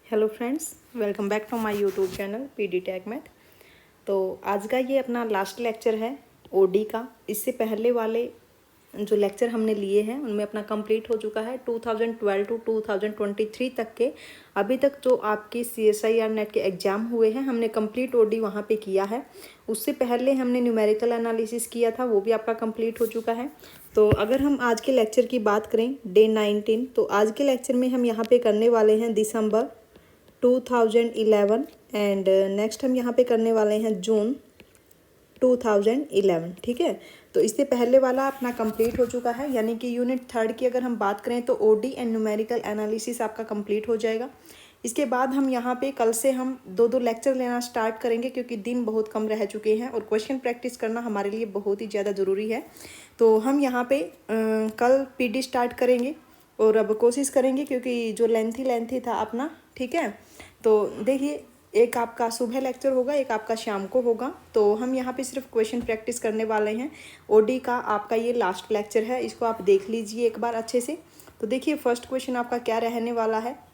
Hello friends, welcome back to my YouTube channel PD tag math. तो आज का ये अपना लास्ट लेक्चर है ओडी का। इससे पहले वाले जो लेक्चर हमने लिए हैं उनमें अपना कंप्लीट हो चुका है 2012 टू 2023 तक के। अभी तक जो आपके CSIR नेट के एग्ज़ाम हुए हैं हमने कंप्लीट ओडी वहाँ पे किया है। उससे पहले हमने न्यूमेरिकल एनालिसिस किया था, वो भी आपका कंप्लीट हो चुका है। तो अगर हम आज के लेक्चर की बात करें डे 19, तो आज के लेक्चर में हम यहाँ पे करने वाले हैं दिसंबर 2011 एंड नेक्स्ट हम यहाँ पे करने वाले हैं जून 2011। ठीक है, तो इससे पहले वाला अपना कंप्लीट हो चुका है, यानी कि यूनिट 3 की अगर हम बात करें तो ओडी एंड न्यूमेरिकल एनालिसिस आपका कंप्लीट हो जाएगा। इसके बाद हम यहाँ पे कल से हम दो लेक्चर लेना स्टार्ट करेंगे, क्योंकि दिन बहुत कम रह चुके हैं और क्वेश्चन प्रैक्टिस करना हमारे लिए बहुत ही ज़्यादा ज़रूरी है। तो हम यहाँ पे कल पीडी स्टार्ट करेंगे और अब कोशिश करेंगे, क्योंकि जो लेंथी था अपना, ठीक है। तो देखिए, एक आपका सुबह लेक्चर होगा, एक आपका शाम को होगा। तो हम यहाँ पे सिर्फ क्वेश्चन प्रैक्टिस करने वाले हैं। ओडी का आपका ये लास्ट लेक्चर है, इसको आप देख लीजिए एक बार अच्छे से। तो देखिए, फर्स्ट क्वेश्चन आपका क्या रहने वाला है।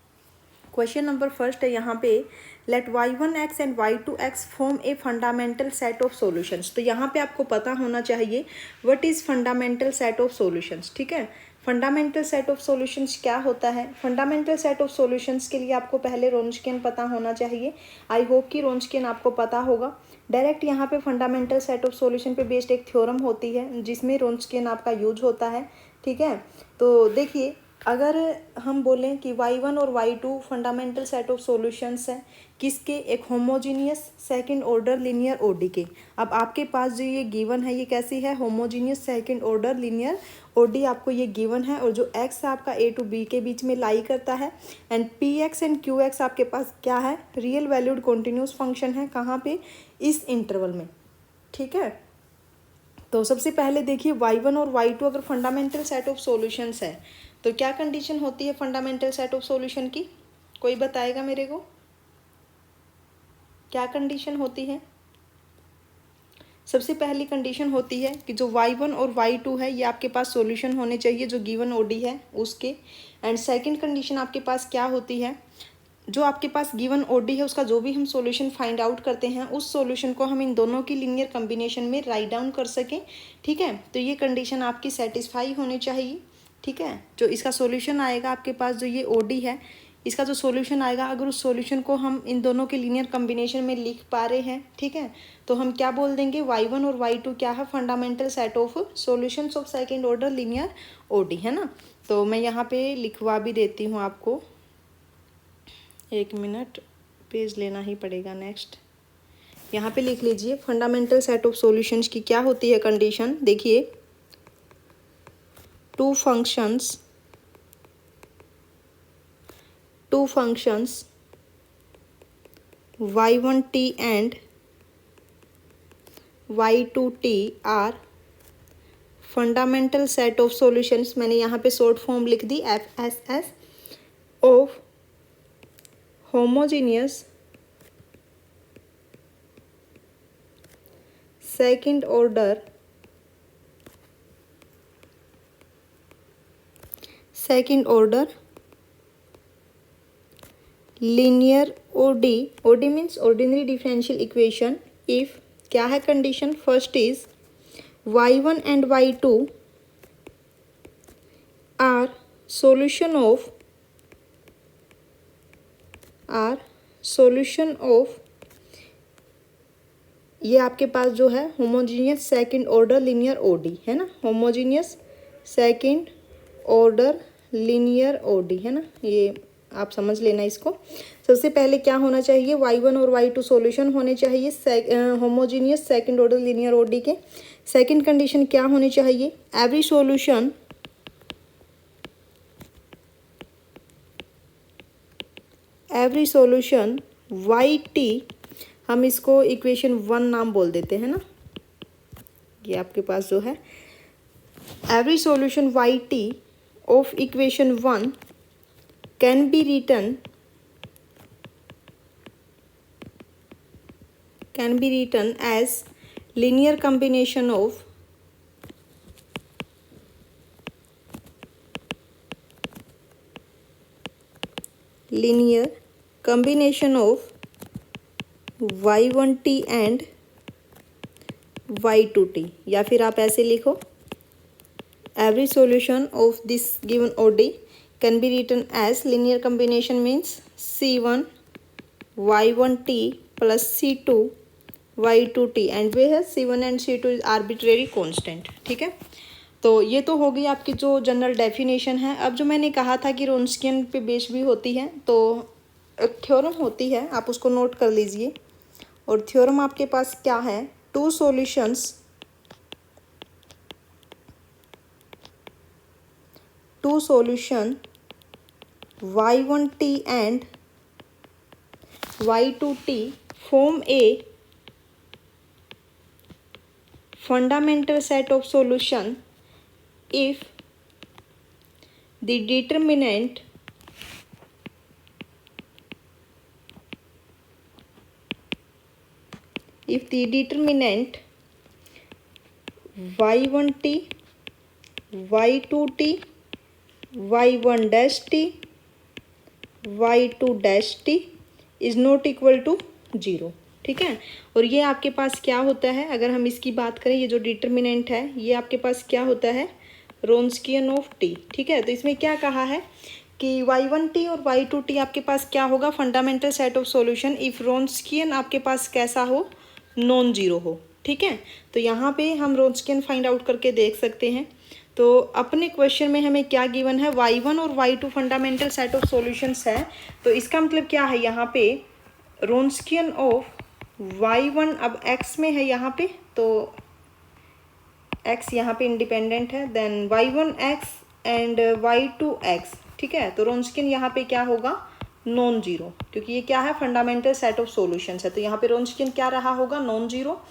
क्वेश्चन नंबर फर्स्ट है यहाँ पे, let y1x and y2x form a fundamental set of solutions. तो यहाँ पे आपको पता होना चाहिए what is fundamental set of solutions. ठीक है, फंडामेंटल सेट ऑफ सॉल्यूशंस क्या होता है। फंडामेंटल सेट ऑफ सॉल्यूशंस के लिए आपको पहले रोन्सकियन पता होना चाहिए। आई होप कि रोन्सकियन आपको पता होगा। डायरेक्ट यहाँ पे फंडामेंटल सेट ऑफ सॉल्यूशन पे बेस्ड एक थ्योरम होती है जिसमें रोन्सकियन आपका यूज होता है। ठीक है, तो देखिए, अगर हम बोलें कि y1 और y2 fundamental set of solutions हैं किसके, एक homogeneous second order linear ODE के। अब आपके पास जो ये गिवन है ये कैसी है, homogeneous second order linear ODE आपको ये गिवन है, और जो x आपका a टू b के बीच में लाई करता है, एंड px एंड qx आपके पास क्या है, रियल वैल्यूड कॉन्टिन्यूस फंक्शन है। कहाँ पे, इस इंटरवल में। ठीक है, तो सबसे पहले देखिए y1 और y2 अगर फंडामेंटल सेट ऑफ सॉल्यूशंस है तो क्या कंडीशन होती है फंडामेंटल सेट ऑफ सॉल्यूशन की, कोई बताएगा मेरे को, क्या कंडीशन होती है। सबसे पहली कंडीशन होती है कि जो y1 और y2 है ये आपके पास सॉल्यूशन होने चाहिए जो गिवन ओडी है उसके। एंड सेकंड कंडीशन आपके पास क्या होती है, जो आपके पास गिवन ओडी है उसका जो भी हम सॉल्यूशन फाइंड आउट करते हैं उस सॉल्यूशन को हम इन दोनों की लीनियर कॉम्बिनेशन में राइट डाउन कर सकें। ठीक है, तो ये कंडीशन आपकी सेटिस्फाई होनी चाहिए। ठीक है, जो इसका सॉल्यूशन आएगा आपके पास, जो ये ओडी है इसका जो सॉल्यूशन आएगा, अगर उस सॉल्यूशन को हम इन दोनों के लीनियर कॉम्बिनेशन में लिख पा रहे हैं, ठीक है, तो हम क्या बोल देंगे, y1 और y2 क्या है, fundamental set of solutions of second order linear ODE, है ना। तो मैं यहाँ पे लिखवा भी देती हूँ आपको, एक मिनट, पेज लेना ही पड़ेगा। नेक्स्ट यहाँ पे लिख लीजिए, फंडामेंटल सेट ऑफ सॉल्यूशंस की क्या होती है कंडीशन। देखिए, two functions y1t and y2t are fundamental set of solutions, मैंने यहाँ पे शॉर्ट फॉर्म लिख दी FSS, of homogeneous second order linear ODE. ODE means ordinary differential equation. If क्या है condition, first is y1 and y2 are solution of ये आपके पास जो है homogeneous second order linear ODE, है ना, homogeneous second order linear ODE, है ना, ये आप समझ लेना इसको। सबसे पहले क्या होना चाहिए, y1 और y2 सॉल्यूशन होने चाहिए homogeneous second order linear ODE के। सेकंड कंडीशन क्या होनी चाहिए, एवरी सॉल्यूशन yt, हम इसको इक्वेशन 1 नाम बोल देते हैं ना, ये आपके पास जो है every solution yt of equation 1 can be written as linear combination of linear combination of y1t and y2t, या फिर आप ऐसे लिखो every solution of this given OD can be written as linear combination means C1 y1t plus C2 y2t and where C1 and C2 is arbitrary constant। ठीक है, तो ये तो हो गई आपकी जो जनरल डेफिनेशन है। अब जो मैंने कहा था कि रोन्स्कियन पे बेस भी होती है, तो एक थ्योरम होती है, आप उसको नोट कर लीजिए। और थ्योरम आपके पास क्या है, two solutions y1t and y2t form a fundamental set of solution if the determinant y1t y2t y1 dash t y2 dash t is not equal to 0। ठीक है, और ये आपके पास क्या होता है, अगर हम इसकी बात करें, ये जो डिटर्मिनेंट है ये आपके पास क्या होता है, रोन्स्कियन ऑफ टी। ठीक है, तो इसमें क्या कहा है कि y1t और y2t आपके पास क्या होगा, fundamental set of solution if Wronskian आपके पास कैसा हो, नॉन जीरो हो। ठीक है, तो यहाँ पे हम रोन्स्कियन फाइंड आउट करके देख सकते हैं। तो अपने क्वेश्चन में हमें क्या गिवन है, y1 और y2 fundamental set of solutions है। तो इसका मतलब क्या है, यहाँ पे रोन्स्कियन ऑफ y1 अब x में है यहाँ पे, तो x यहाँ पे इंडिपेंडेंट है, then y1 x and y2 x। ठीक है, तो रोन्स्कियन यहाँ पे क्या होगा, नॉन जीरो, क्योंकि ये क्या है, फंडामेंटल सेट ऑफ सॉल्यूशंस है, तो यहाँ पे रोन्स्कियन क्या रहा होगा, नॉन जीरो।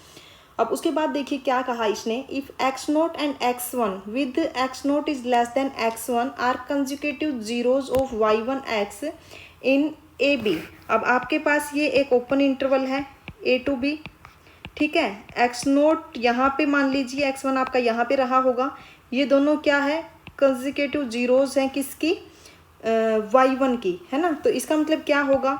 अब उसके बाद देखिए क्या कहा इसने, if x0 and x1 with x0 is less than x1 are consecutive zeros of y1 x in A B. अब आपके पास ये एक ओपन इंटरवल है a टू b। ठीक है, x0 यहाँ पे मान लीजिए, x1 आपका यहाँ पे रहा होगा, ये दोनों क्या है, कंसेक्यूटिव जीरोज हैं किसकी, y1 की, है ना। तो इसका मतलब क्या होगा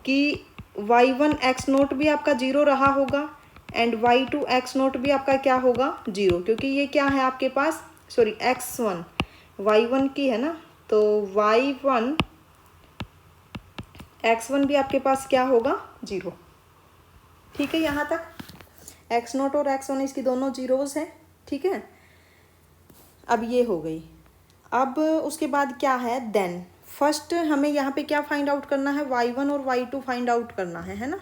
कि y1 x0 भी आपका जीरो रहा होगा एंड y2 x0 भी आपका क्या होगा, जीरो, क्योंकि ये क्या है आपके पास, सॉरी x1 y1 की है ना, तो y1 x1 भी आपके पास क्या होगा, जीरो। ठीक है, यहाँ तक x0 और x1 इसकी दोनों जीरोज हैं। ठीक है, अब ये हो गई। अब उसके बाद क्या है, देन फर्स्ट हमें यहाँ पे क्या फाइंड आउट करना है, y1 और y2 फाइंड आउट करना है ना।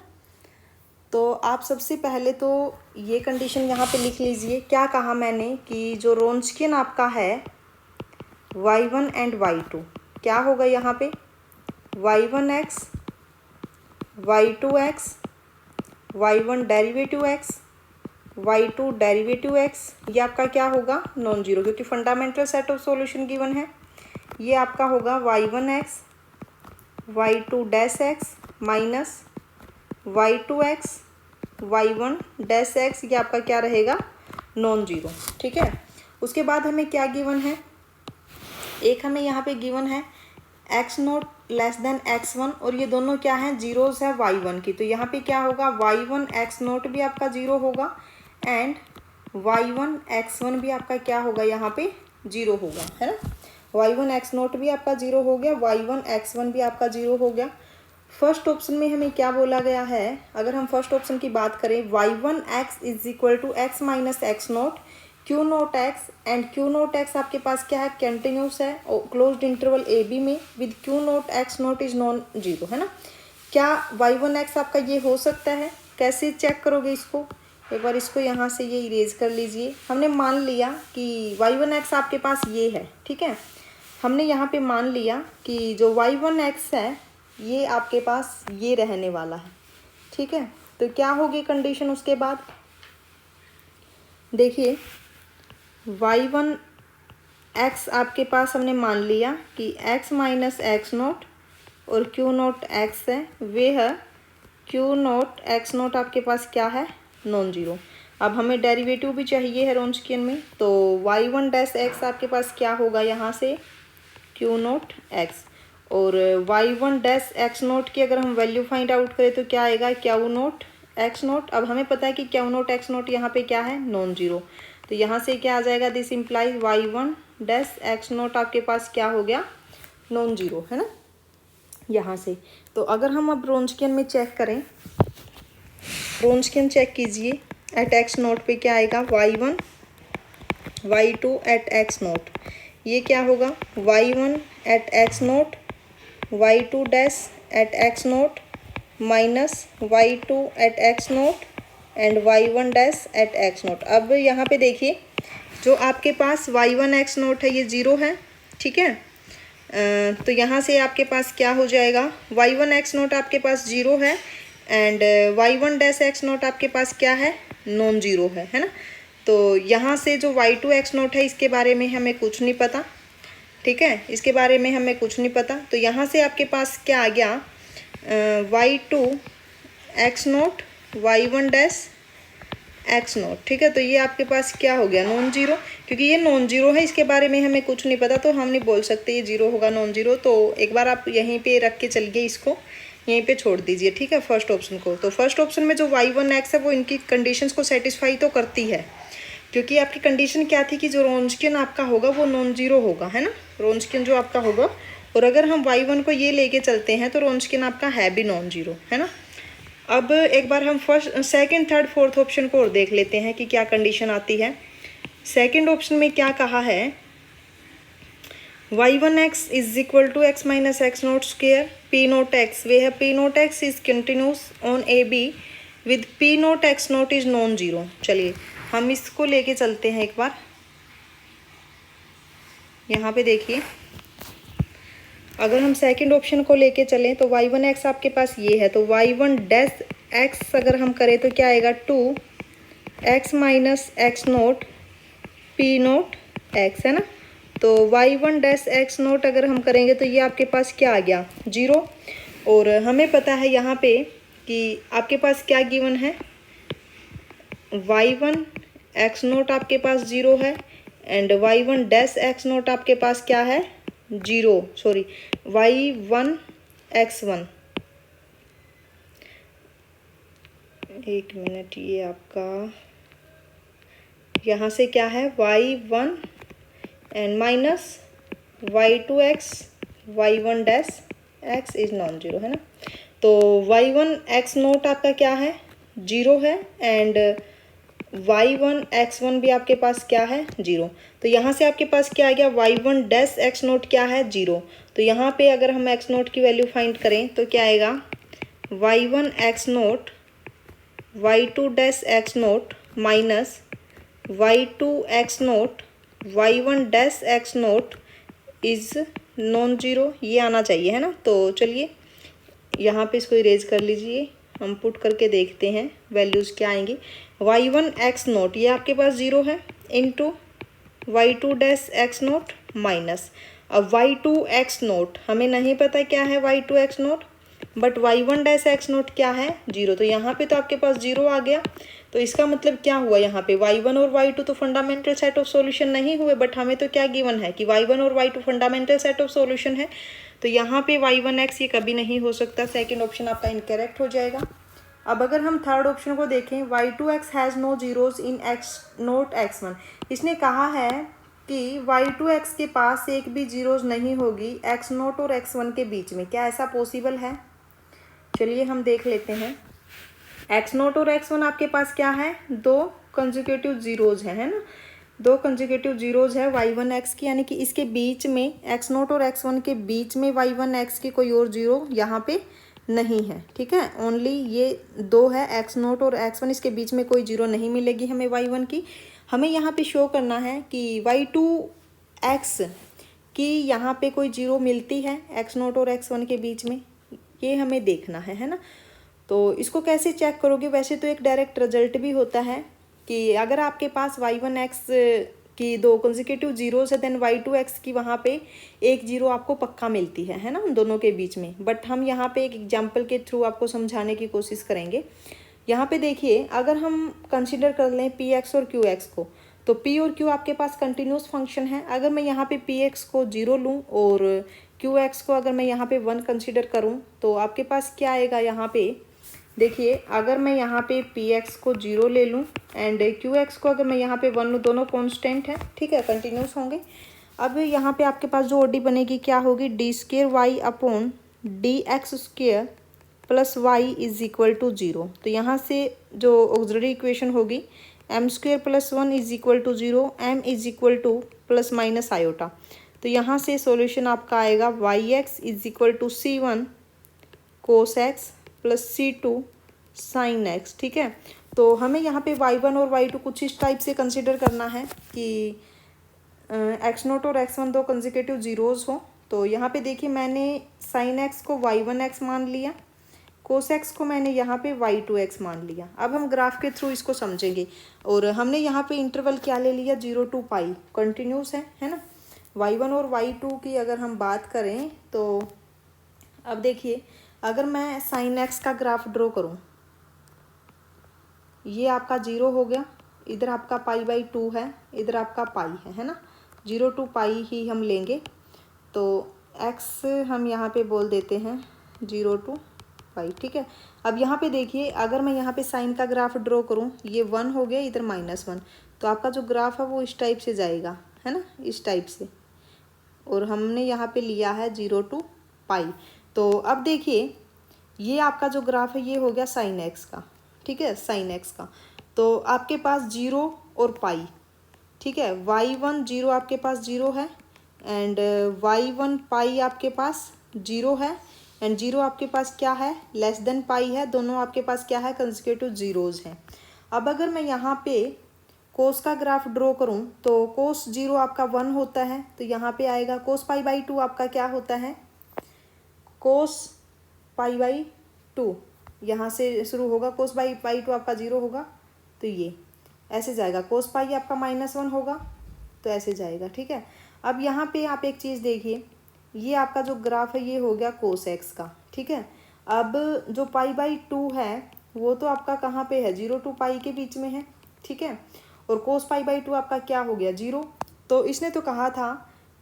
तो आप सबसे पहले तो ये कंडीशन यहाँ पे लिख लीजिए, क्या कहा मैंने कि जो रोन्स्कियन आपका है y1 एंड y2 क्या होगा, यहाँ पे y1x y2x y1 derivative x y2 derivative x, ये आपका क्या होगा, नॉन जीरो, क्योंकि fundamental set of solution given है। ये आपका होगा y1x y2 dash x minus y2x y1 dash x, ये आपका क्या रहेगा, नॉन जीरो। ठीक है, उसके बाद हमें क्या गिवन है, एक हमें यहाँ पे गिवन है x0 लेस देन x1 और ये दोनों क्या हैं, जीरोज है y1 की, तो यहाँ पे क्या होगा, y1 x0 भी आपका जीरो होगा एंड y1 x1 भी आपका क्या होगा, यहाँ पे जीरो होगा, है ना। y1 x0 भी आपका जीरो हो गया, y1 x1 भी आपका जीरो हो गया। फर्स्ट ऑप्शन में हमें क्या बोला गया है, अगर हम फर्स्ट ऑप्शन की बात करें, y1x is equal to x minus x0 q0 x and q0 x आपके पास क्या है, कंटिन्यूस है क्लोज्ड इंटरवल ए बी में with q0 x0 is non zero, है ना। क्या y1x आपका ये हो सकता है, कैसे चेक करोगे इसको, एक बार इसको यहाँ से ये इरेज कर लीजिए। हमने मान लिया कि y1x आपके पास ये है। ठीक है, हमने यहाँ पे मान लिया कि जो y1x है ये आपके पास ये रहने वाला है। ठीक है, तो क्या होगी कंडीशन उसके बाद, देखिए y1x आपके पास हमने मान लिया कि x माइनस x0 और q0 x है, वे है q0 x0 आपके पास क्या है, नॉन जीरो। अब हमें डेरिवेटिव भी चाहिए है रोन्स्कियन में, तो y1 डैश x आपके पास क्या होगा, यहाँ से q0 x और y1 डैश एक्स नोट की अगर हम वैल्यू फाइंड आउट करें तो क्या आएगा, क्यू नोट एक्स नोट। अब हमें पता है कि क्यू नोट एक्स नोट यहाँ पे क्या है, नॉन जीरो। तो यहाँ से क्या आ जाएगा, this implies y1 dash x note आपके पास क्या हो गया, नॉन जीरो, है ना यहाँ से। तो अगर हम अब रोंचकियन में चेक करें, रोंचकियन चेक कीजिए, एट एक्स नोट पे क्या आएगा, y1 y2 at x naught, ये क्या होगा y1 at x naught y2 dash at x naught minus y2 at x naught and y1 dash at x naught. अब यहाँ पे देखिए जो आपके पास y1 एक्स नोट है ये ज़ीरो है, ठीक है। तो यहाँ से आपके पास क्या हो जाएगा, y1 एक्स नोट आपके पास ज़ीरो है and y1 dash x note आपके पास क्या है, नॉन ज़ीरो है ना। तो यहाँ से जो y2 एक्स नोट है इसके बारे में हमें कुछ नहीं पता, ठीक है, इसके बारे में हमें कुछ नहीं पता। तो यहाँ से आपके पास क्या आ गया, y2 x naught y1 dash x naught, ठीक है। तो ये आपके पास क्या हो गया, नॉन जीरो, क्योंकि ये नॉन जीरो है इसके बारे में हमें कुछ नहीं पता, तो हम नहीं बोल सकते ये जीरो होगा नॉन जीरो। तो एक बार आप यहीं पे रख के चलिए, इसको यहीं पे छोड़ दीजिए, ठीक है, फर्स्ट ऑप्शन को। तो फर्स्ट ऑप्शन में जो y1 एक्स है वो इनकी कंडीशंस को सेटिस्फाई तो करती है, क्योंकि आपकी कंडीशन क्या थी कि जो रोंचकियन आपका होगा वो नॉन जीरो होगा, है ना, रोंचकियन जो आपका होगा। और अगर हम y1 को ये लेके चलते हैं तो रोंचकियन आपका है भी नॉन जीरो, है ना। अब एक बार हम first second third fourth option को और देख लेते हैं कि क्या कंडीशन आती है। सेकंड ऑप्शन में क्या कहा है, y1 x is equal to x minus x naught square p naught x, where p naught x is continuous on a b with p naught x naught is non zero. चलिए हम इसको लेके चलते हैं एक बार, यहाँ पे देखिए अगर हम सेकंड ऑप्शन को लेके चलें तो y1 एक्स आपके पास ये है, तो y1 डैश एक्स अगर हम करें तो क्या आएगा, 2 x minus x note P naught x, है ना। तो y1 डैश एक्स नोट अगर हम करेंगे तो ये आपके पास क्या आ गया, जीरो। और हमें पता है यहाँ पे कि आपके पास क्या गिवन है, y1 एक्स नोट आपके पास जीरो है and y1 dash x note आपके पास क्या है, जीरो, सॉरी y1 x1, एक मिनट, ये आपका यहाँ से क्या है y1 and minus y2 x y1 dash x is non zero, है ना। तो y1 x नोट आपका क्या है, जीरो है एंड y1 x1 भी आपके पास क्या है, जीरो। तो यहाँ से आपके पास क्या आ गया, y1 डैश एक्स नोट क्या है, जीरो। तो यहाँ पे अगर हम एक्स नोट की वैल्यू फाइंड करें तो क्या आएगा, y1 x naught y2 dash x naught minus y2 x naught y1 dash x naught is non zero, ये आना चाहिए, है ना। तो चलिए यहाँ पे इसको इरेज कर लीजिए, हम पुट करके देखते हैं वैल्यूज़ क्या आएंगी। y1 एक्स नोट ये आपके पास जीरो है into y2 dash x naught minus, अब y2 एक्स नोट हमें नहीं पता क्या है y2 x note, but y1 dash x note क्या है, जीरो। तो यहाँ पे तो आपके पास जीरो आ गया। तो इसका मतलब क्या हुआ, यहाँ पे y1 और y2 तो फंडामेंटल सेट ऑफ सॉल्यूशन नहीं हुए, बट हमें तो क्या गिवन है कि y1 और y2 fundamental set of solution है। तो यहाँ पे y1 एक्स ये कभी नहीं हो सकता, सेकेंड ऑप्शन आपका इनकरेक्ट हो जाएगा। अब अगर हम थर्ड ऑप्शन को देखें, y2 X has no zeros in X naught x1, इसने कहा है कि y2 एक्स के पास एक भी जीरोज नहीं होगी x नोट और x1 के बीच में, क्या ऐसा पॉसिबल है। चलिए हम देख लेते हैं, एक्स नोट और x1 आपके पास क्या है, दो कंसेक्यूटिव जीरोज है ना, दो कंसेक्यूटिव जीरोज है y1 एक्स की, यानी कि इसके बीच में एक्स नोट और x1 के बीच में y1 एक्स की कोई और जीरो यहाँ पे नहीं है, ठीक है। ओनली ये दो है एक्स नोट और x1, इसके बीच में कोई जीरो नहीं मिलेगी हमें y1 की। हमें यहाँ पे शो करना है कि y2 एक्स की यहाँ पे कोई जीरो मिलती है एक्स नोट और x1 के बीच में, ये हमें देखना है ना। तो इसको कैसे चेक करोगे, वैसे तो एक डायरेक्ट रिजल्ट भी होता है कि अगर आपके पास y1 एक्स की दो कंसेक्यूटिव जीरोस है देन y2 एक्स की वहाँ पे एक जीरो आपको पक्का मिलती है ना, उन दोनों के बीच में। बट हम यहाँ पे एक एग्जांपल के थ्रू आपको समझाने की कोशिश करेंगे। यहाँ पे देखिए अगर हम कंसिडर कर लें पी एक्स और क्यू एक्स को, तो पी और क्यू आपके पास कंटिन्यूस फंक्शन है। अगर मैं यहाँ पे पी एक्स को जीरो लूँ और क्यू एक्स को अगर मैं यहाँ पे 1 कंसिडर करूँ तो आपके पास क्या आएगा यहाँ पे, देखिए अगर मैं यहाँ पे पी एक्स को 0 ले लूँ एंड क्यू एक्स को अगर मैं यहाँ पे 1 लूँ, दोनों कॉन्स्टेंट है, ठीक है, कंटिन्यूस होंगे। अब यहाँ पे आपके पास जो ओडी बनेगी क्या होगी, D square Y upon D X square plus Y is equal to 0। तो यहाँ से जो ऑक्सिलरी इक्वेशन होगी M square plus 1 is equal to 0, M is equal to plus minus iota. तो यहाँ से सॉल्यूशन आपका आएगा Y x is equal to C 1 cos X plus C 2 sine X, ठीक है। तो हमें यहाँ पे y1 और y2 कुछ इस टाइप से कंसिडर करना है कि x0 और x1 दो कंसेक्यूटिव जीरोज़ हो। तो यहाँ पे देखिए मैंने साइन एक्स को y1x मान लिया, कोस एक्स को मैंने यहाँ पे y2x मान लिया। अब हम ग्राफ के थ्रू इसको समझेंगे। और हमने यहाँ पे इंटरवल क्या ले लिया, 0 to पाई, कंटिन्यूस है ना। y1 और y2 की अगर हम बात करें तो अब देखिए अगर मैं साइन एक्स का ग्राफ ड्रॉ करूँ, ये आपका 0 हो गया, इधर आपका π/2 है, इधर आपका पाई है ना। 0 to पाई ही हम लेंगे, तो x हम यहाँ पे बोल देते हैं 0 to पाई, ठीक है। अब यहाँ पे देखिए अगर मैं यहाँ पे साइन का ग्राफ ड्रॉ करूँ, ये 1 हो गया, इधर -1, तो आपका जो ग्राफ है वो इस टाइप से जाएगा, है ना, इस टाइप से। और हमने यहाँ पे लिया है 0 to पाई। तो अब देखिए ये आपका जो ग्राफ है ये हो गया साइन एक्स का, ठीक है, साइन एक्स का। तो आपके पास 0 और पाई, ठीक है, y1 0 आपके पास 0 है एंड y1 पाई आपके पास 0 है एंड 0 आपके पास क्या है, लेस देन पाई है, दोनों आपके पास क्या है, कंसेक्यूटिव जीरोज़ हैं। अब अगर मैं यहाँ पे कोस का ग्राफ ड्रॉ करूँ तो कोस 0 आपका 1 होता है, तो यहाँ पे आएगा कोस π/2 आपका क्या होता है, कोस π/2, यहाँ से शुरू होगा, कोस π/2 आपका 0 होगा, तो ये ऐसे जाएगा, कोस पाई आपका -1 होगा, तो ऐसे जाएगा, ठीक है। अब यहाँ पे आप एक चीज़ देखिए, ये आपका जो ग्राफ है ये हो गया कोस एक्स का, ठीक है। अब जो π/2 है वो तो आपका कहाँ पे है, 0 to पाई के बीच में है, ठीक है। और कोस π/2 आपका क्या हो गया, 0। तो इसने तो कहा था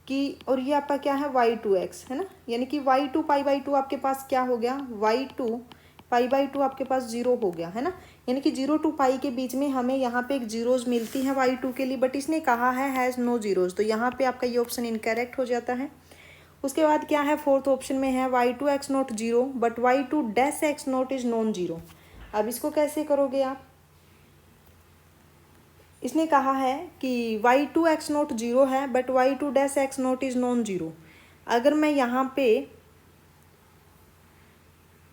कि, और ये आपका क्या है, y2x है ना, यानी कि y2 π/2 आपके पास क्या हो गया, y2 π/2 आपके पास 0 हो गया, है ना। यानी कि 0 to पाई के बीच में हमें यहाँ पे एक जीरोज़ मिलती है y2 के लिए, बट इसने कहा है हैज़ नो जीरोज़, तो यहाँ पे आपका ये ऑप्शन इनकरेक्ट हो जाता है। उसके बाद क्या है, फोर्थ ऑप्शन में है y2x0 0 but y2-x0 is non zero. अब इसको कैसे करोगे आप, इसने कहा है कि y2x0 0 है but y2-x0 is non zero. अगर मैं यहाँ पे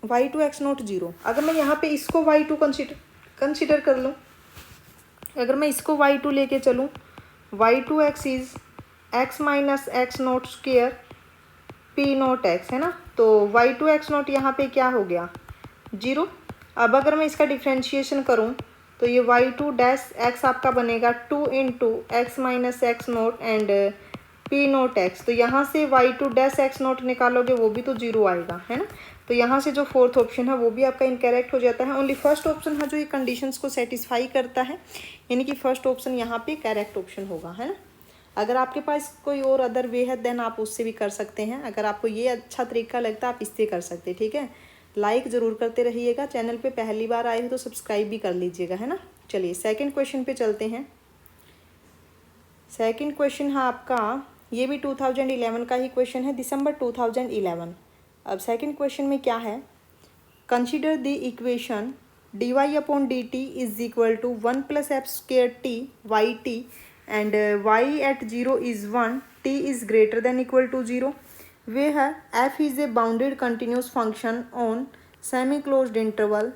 y2x0 0, अगर मैं यहाँ पे इसको y2 कंसिडर कर लूँ, अगर मैं इसको y2 लेके चलूँ, y2x is x minus x0 square p0x, है ना। तो y2x0 यहाँ पे क्या हो गया, 0। अब अगर मैं इसका डिफ्रेंशिएशन करूँ तो ये y2-x आपका बनेगा 2 × x minus x0 and p0x। तो यहाँ से y2-x0 निकालोगे वो भी तो 0 आएगा, है ना। तो यहाँ से जो फोर्थ ऑप्शन है वो भी आपका इनकरेक्ट हो जाता है। ओनली फर्स्ट ऑप्शन है जो ये कंडीशंस को सेटिस्फाई करता है, यानी कि फर्स्ट ऑप्शन यहाँ पे करेक्ट ऑप्शन होगा, है ना। अगर आपके पास कोई और अदर वे है देन आप उससे भी कर सकते हैं। अगर आपको ये अच्छा तरीका लगता है आप इससे कर सकते हैं, ठीक है। लाइक ज़रूर करते रहिएगा, चैनल पे पहली बार आए हो तो सब्सक्राइब भी कर लीजिएगा, है ना। चलिए सेकंड क्वेश्चन पे चलते हैं। सेकंड क्वेश्चन है आपका, ये भी 2011 का ही क्वेश्चन है, दिसंबर 2011। अब सेकंड क्वेश्चन में क्या है, consider the equation dy/dt is equal to 1 + f² t yt and y at 0 is 1, t is greater than equal to 0, where f is a bounded continuous function on semi closed interval।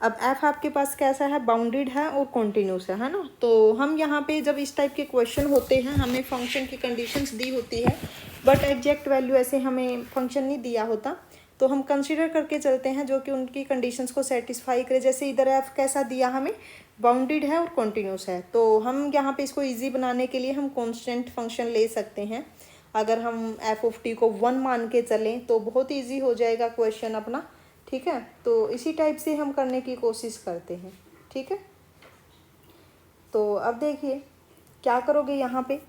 अब f आपके पास कैसा है, bounded है और continuous है ना। तो हम यहाँ पे जब इस टाइप के क्वेश्चन होते हैं हमें फंक्शन की कंडीशंस दी होती है बट एग्जैक्ट वैल्यू ऐसे हमें फंक्शन नहीं दिया होता, तो हम कंसिडर करके चलते हैं जो कि उनकी कंडीशंस को सेटिस्फाई करे। जैसे इधर f कैसा दिया, हमें बाउंडेड है और कॉन्टीन्यूस है, तो हम यहाँ पे इसको इजी बनाने के लिए हम कांस्टेंट फंक्शन ले सकते हैं। अगर हम f(t) को 1 मान के चलें तो बहुत ईजी हो जाएगा क्वेश्चन अपना, ठीक है। तो इसी टाइप से हम करने की कोशिश करते हैं, ठीक है। तो अब देखिए क्या करोगे यहाँ पे,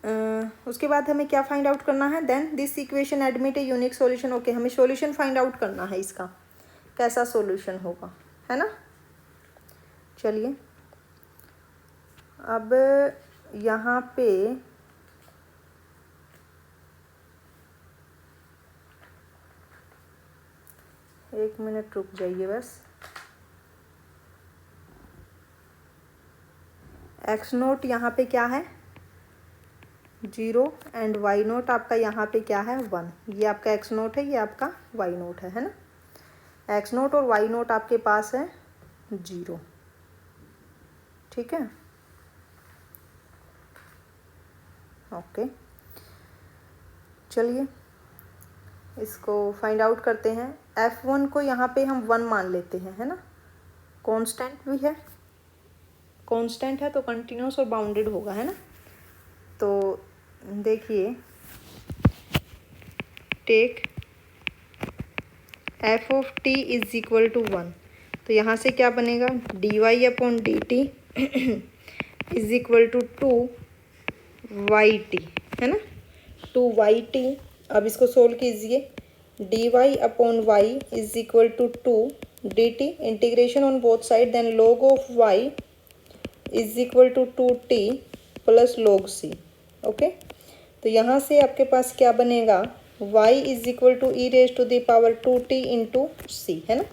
उसके बाद हमें क्या फाइंड आउट करना है, then this equation admit a unique solution. Okay, हमें सॉल्यूशन फाइंड आउट करना है, इसका कैसा सॉल्यूशन होगा, है ना। चलिए अब यहाँ पे एक मिनट रुक जाइए बस। एक्स नोट यहाँ पे क्या है 0 एंड वाई नोट आपका यहाँ पे क्या है 1। ये आपका एक्स नोट है, ये आपका वाई नोट है ना। एक्स नोट और वाई नोट आपके पास है 0, ठीक है। ओके, चलिए इसको फाइंड आउट करते हैं। F1 को यहाँ पे हम 1 मान लेते हैं, है ना। कांस्टेंट भी है, कांस्टेंट है तो कंटिन्यूस और बाउंडेड होगा, है ना। तो देखिए, take F of T is equal to 1, तो यहाँ से क्या बनेगा dy upon D T is equal to 2yt, है ना, 2yt। अब इसको सोल्व कीजिए, dy upon Y is equal to 2dt, integration on both side, then log of y is equal to 2t plus log c। Okay, तो यहाँ से आपके पास क्या बनेगा y is equal to E raise to the power 2t into C, है ना।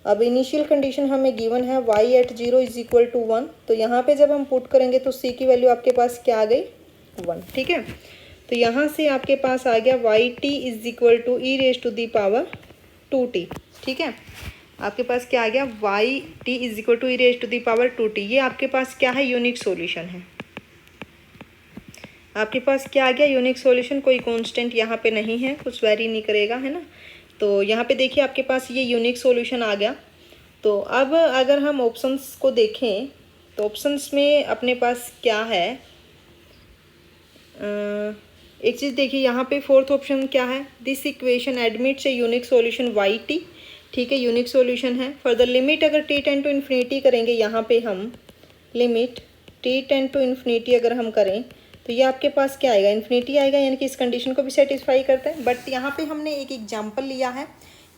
अब इनिशियल कंडीशन हमें गिवन है y at 0 is equal to 1, तो यहाँ पे जब हम पुट करेंगे तो c की वैल्यू आपके पास क्या आ गई 1, ठीक है। तो यहाँ से आपके पास आ गया Y T is equal to E raise to the power 2t, ठीक है। आपके पास क्या आ गया Y T is equal to E raise to the power 2t। ये आपके पास क्या है यूनिक सॉल्यूशन है। आपके पास क्या आ गया यूनिक सॉल्यूशन, कोई कांस्टेंट यहाँ पे नहीं है, कुछ वेरी नहीं करेगा, है ना। तो यहाँ पे देखिए आपके पास ये यूनिक सॉल्यूशन आ गया। तो अब अगर हम ऑप्शंस को देखें तो ऑप्शंस में अपने पास क्या है, एक चीज़ देखिए यहाँ पे फोर्थ ऑप्शन क्या है, this equation admits a unique solution Y T, ठीक है, यूनिक सॉल्यूशन है। फर्दर लिमिट अगर टी टेंड टू इन्फिनिटी करेंगे, यहाँ पे हम limit T tend to infinity अगर हम करें तो ये आपके पास क्या आएगा इन्फिनिटी आएगा, यानी कि इस कंडीशन को भी सेटिस्फाई करता है। बट यहाँ पे हमने एक एग्जाम्पल लिया है,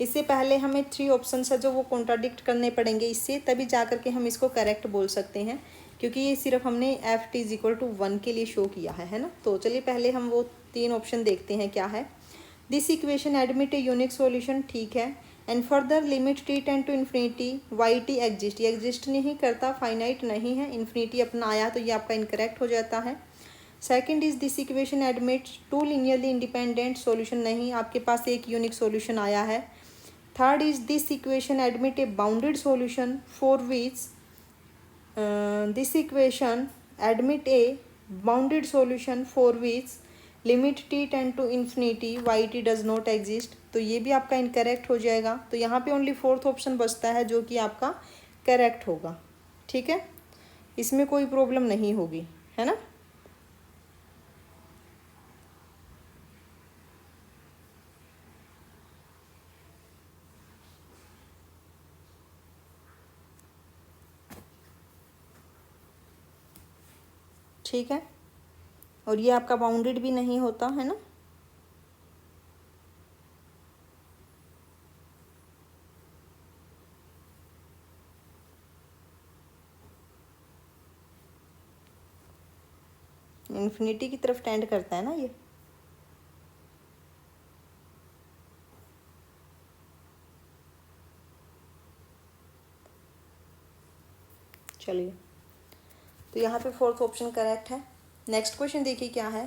इससे पहले हमें 3 ऑप्शन है जो वो कॉन्ट्राडिक्ट करने पड़ेंगे इससे, तभी जा करके हम इसको करेक्ट बोल सकते हैं, क्योंकि ये सिर्फ हमने F T is equal to 1 के लिए शो किया है ना। तो चलिए पहले हम वो 3 ऑप्शन देखते हैं क्या है। This equation admit a unique solution, ठीक है। And further limit T tend to infinity y t exist, ये एग्जिस्ट नहीं करता, फाइनाइट नहीं है, इन्फिनिटी अपना आया तो ये आपका इनकरेक्ट हो जाता है। Second is this equation admits 2 linearly independent solution, नहीं, आपके पास एक यूनिक सॉल्यूशन आया है। Third is this equation admit a bounded solution for which this equation admit a bounded solution for which limit T tend to infinity y t does not exist, तो ये भी आपका इनकरेक्ट हो जाएगा। तो यहाँ पे ओनली फोर्थ ऑप्शन बचता है जो कि आपका करेक्ट होगा, ठीक है, इसमें कोई प्रॉब्लम नहीं होगी, है ना। ठीक है, और ये आपका बाउंडेड भी नहीं होता, है ना। इन्फिनिटी की तरफ टेंड करता है ना ये। चलिए, तो यहाँ पे फोर्थ ऑप्शन करेक्ट है। नेक्स्ट क्वेश्चन देखिए क्या है,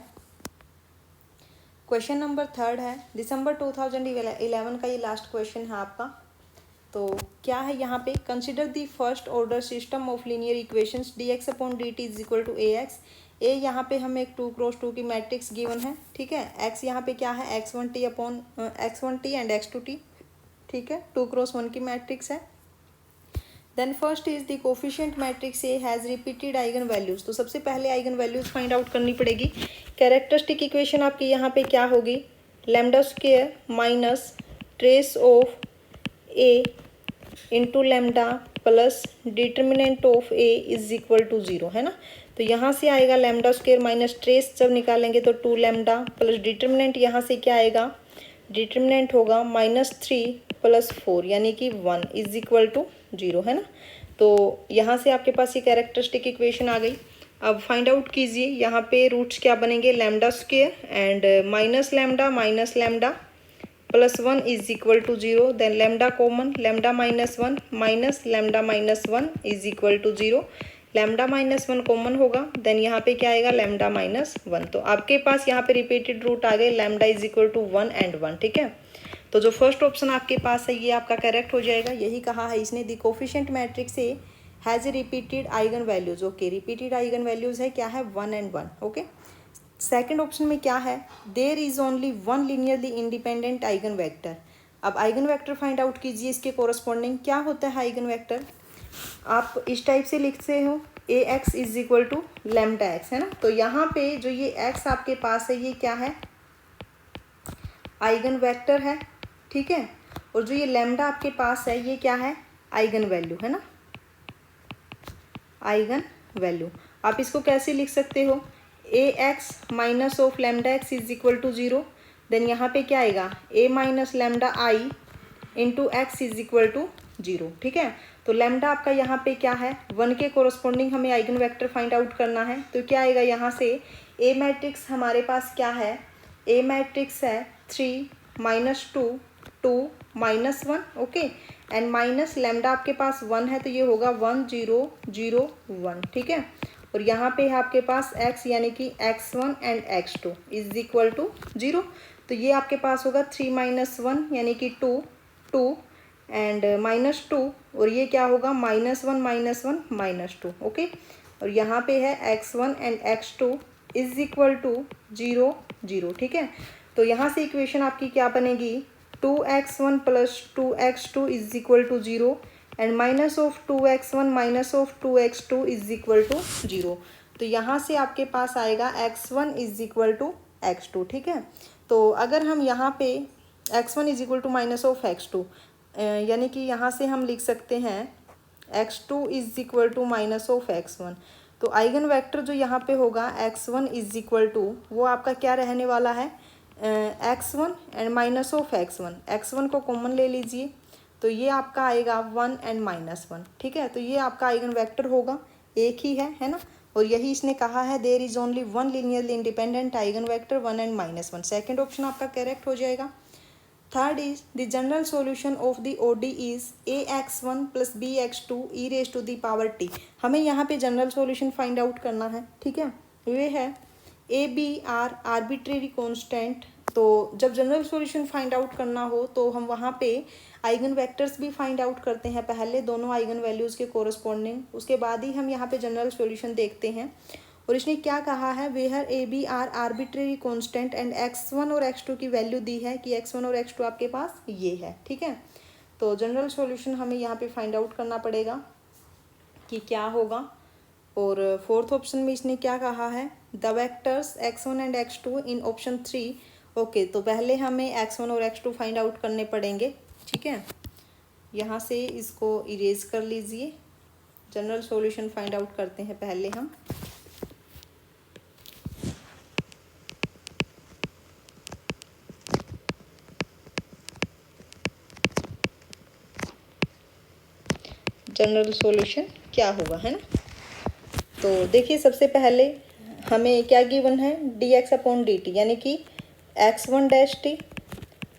क्वेश्चन नंबर 3 है, दिसंबर 2011 का ये लास्ट क्वेश्चन है आपका। तो क्या है यहाँ पे, consider the first order system of linear equations d x upon D T is equal to a x. A यहाँ पे हमें एक 2x2 की मैट्रिक्स गिवन है, ठीक है। एक्स यहाँ पे क्या है x1t upon x1t and x2t, ठीक है, 2x1 की मैट्रिक्स है। Then first is the coefficient matrix A has repeated eigen values, तो सबसे पहले आइगन वैल्यूज़ फाइंड आउट करनी पड़ेगी। कैरेक्टरिस्टिक इक्वेशन आपकी यहाँ पे क्या होगी, lambda square minus trace of A into lambda plus determinant of A is equal to 0, है ना। तो यहाँ से आएगा लैम्डा स्क्वायर माइनस ट्रेस जब निकालेंगे तो 2 लैम्डा प्लस डिटर्मिनेंट यहाँ से क्या आएगा, डिटर्मिनेंट होगा -3 + 4 यानी कि 1 इज इक्वल टू 0, है ना। तो यहाँ से आपके पास ये कैरेक्टरिस्टिक इक्वेशन आ गई। अब फाइंड आउट कीजिए, यहाँ पे रूट्स क्या बनेंगे, lambda square and minus lambda plus 1 is equal to 0, then lambda common, lambda -1 minus lambda -1 is equal to 0, lambda -1 common होगा, देन यहाँ पे क्या आएगा, लैम्डा -1। तो आपके पास यहाँ पे रिपीटेड रूट आ गए, lambda is equal to 1 and 1, ठीक है। तो जो फर्स्ट ऑप्शन आपके पास है ये आपका करेक्ट हो जाएगा। यही कहा है इसने, the coefficient matrix A has a repeated eigen values. Okay, repeated eigen values है क्या है, 1 and 1। ओके, सेकेंड ऑप्शन में क्या है, there is only one linearly independent eigen vector. अब आइगन वेक्टर फाइंड आउट कीजिए, इसके कोरस्पॉन्डिंग क्या होता है आइगन वेक्टर। आप इस टाइप से लिखते हो, a x is equal to lambda x, है ना। तो यहाँ पे जो ये एक्स आपके पास है ये क्या है, आइगन वेक्टर है, ठीक है। और जो ये लैम्डा आपके पास है ये क्या है, आइगन वैल्यू, है ना, आइगन वैल्यू। आप इसको कैसे लिख सकते हो, a x minus of lambda x is equal to 0, then यहाँ पे क्या आएगा, a minus lambda I into x is equal to 0, ठीक है। तो लैम्डा आपका यहाँ पे क्या है, 1 के कोरस्पॉन्डिंग हमें आइगन वेक्टर फाइंड आउट करना है। तो क्या आएगा यहाँ से, ए मैट्रिक्स हमारे पास क्या है, ए मैट्रिक्स है 3 -2 2 -1, ओके, एंड माइनस लैम्डा आपके पास 1 है तो ये होगा 1 0 0 1, ठीक है। और यहाँ पे है आपके पास x यानी कि x1 and x2 is equal to 0। तो ये आपके पास होगा 3 -1 यानी कि 2 2 एंड -2, और ये क्या होगा, -1 -2, ओके। और यहाँ पे है x1 and x2 is equal to 0 0, ठीक है। तो यहाँ से इक्वेशन आपकी क्या बनेगी, 2x1 + 2x2 is equal to 0 and minus of 2x1 minus of 2x2 is equal to 0। तो यहाँ से आपके पास आएगा x1 is equal to x2, ठीक है। तो अगर हम यहाँ पे x1 is equal to minus of x2 यानी कि यहाँ से हम लिख सकते हैं x2 is equal to minus of x1। तो आइगन वेक्टर जो यहाँ पे होगा x1 इज इक्वल टू, वो आपका क्या रहने वाला है, x1 and minus of x1 को कॉमन ले लीजिए, तो ये आपका आएगा 1 एंड -1, ठीक है। तो ये आपका आइगन वेक्टर होगा, एक ही है ना। और यही इसने कहा है, there is only one linearly independent eigen vector 1 and -1। Second option आपका करेक्ट हो जाएगा। Third is the general solution of the ODE is ax1 + bx2 e⁻t। हमें यहाँ पे जनरल सॉल्यूशन फाइंड आउट करना है, ठीक है। वे है A B are arbitrary constant. तो जब जनरल सॉल्यूशन फाइंड आउट करना हो तो हम वहाँ पे आइगन वेक्टर्स भी फाइंड आउट करते हैं पहले, दोनों आइगन वैल्यूज़ के कोरस्पॉन्डिंग, उसके बाद ही हम यहाँ पे जनरल सॉल्यूशन देखते हैं। और इसने क्या कहा है, where A B are arbitrary constant and x1 और x2 की वैल्यू दी है कि x1 और x2 आपके पास ये है, ठीक है। तो जनरल सॉल्यूशन हमें यहाँ पे फाइंड आउट करना पड़ेगा कि क्या होगा। और फोर्थ ऑप्शन में इसने क्या कहा है, the vectors x1 and x2 in option 3। Okay, तो पहले हमें x1 और x2 फाइंड आउट करने पड़ेंगे, ठीक है। यहाँ से इसको इरेज कर लीजिए, जनरल सॉल्यूशन फाइंड आउट करते हैं पहले हम। जनरल सॉल्यूशन क्या होगा, है ना। तो देखिए सबसे पहले हमें क्या गिवन है, dx/dt यानी कि x1'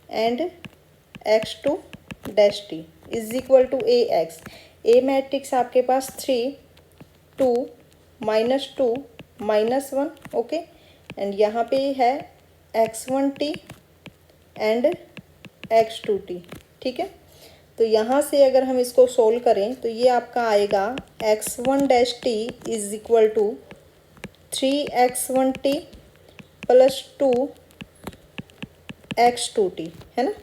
and x2' is equal to ax। A matrix आपके पास 3 2 -2 -1, ओके, एंड यहाँ पे है x1t एंड x2t, ठीक है। तो यहाँ से अगर हम इसको सोल्व करें तो ये आपका आएगा x1' is equal to 3x1t + 2x2t, है ना।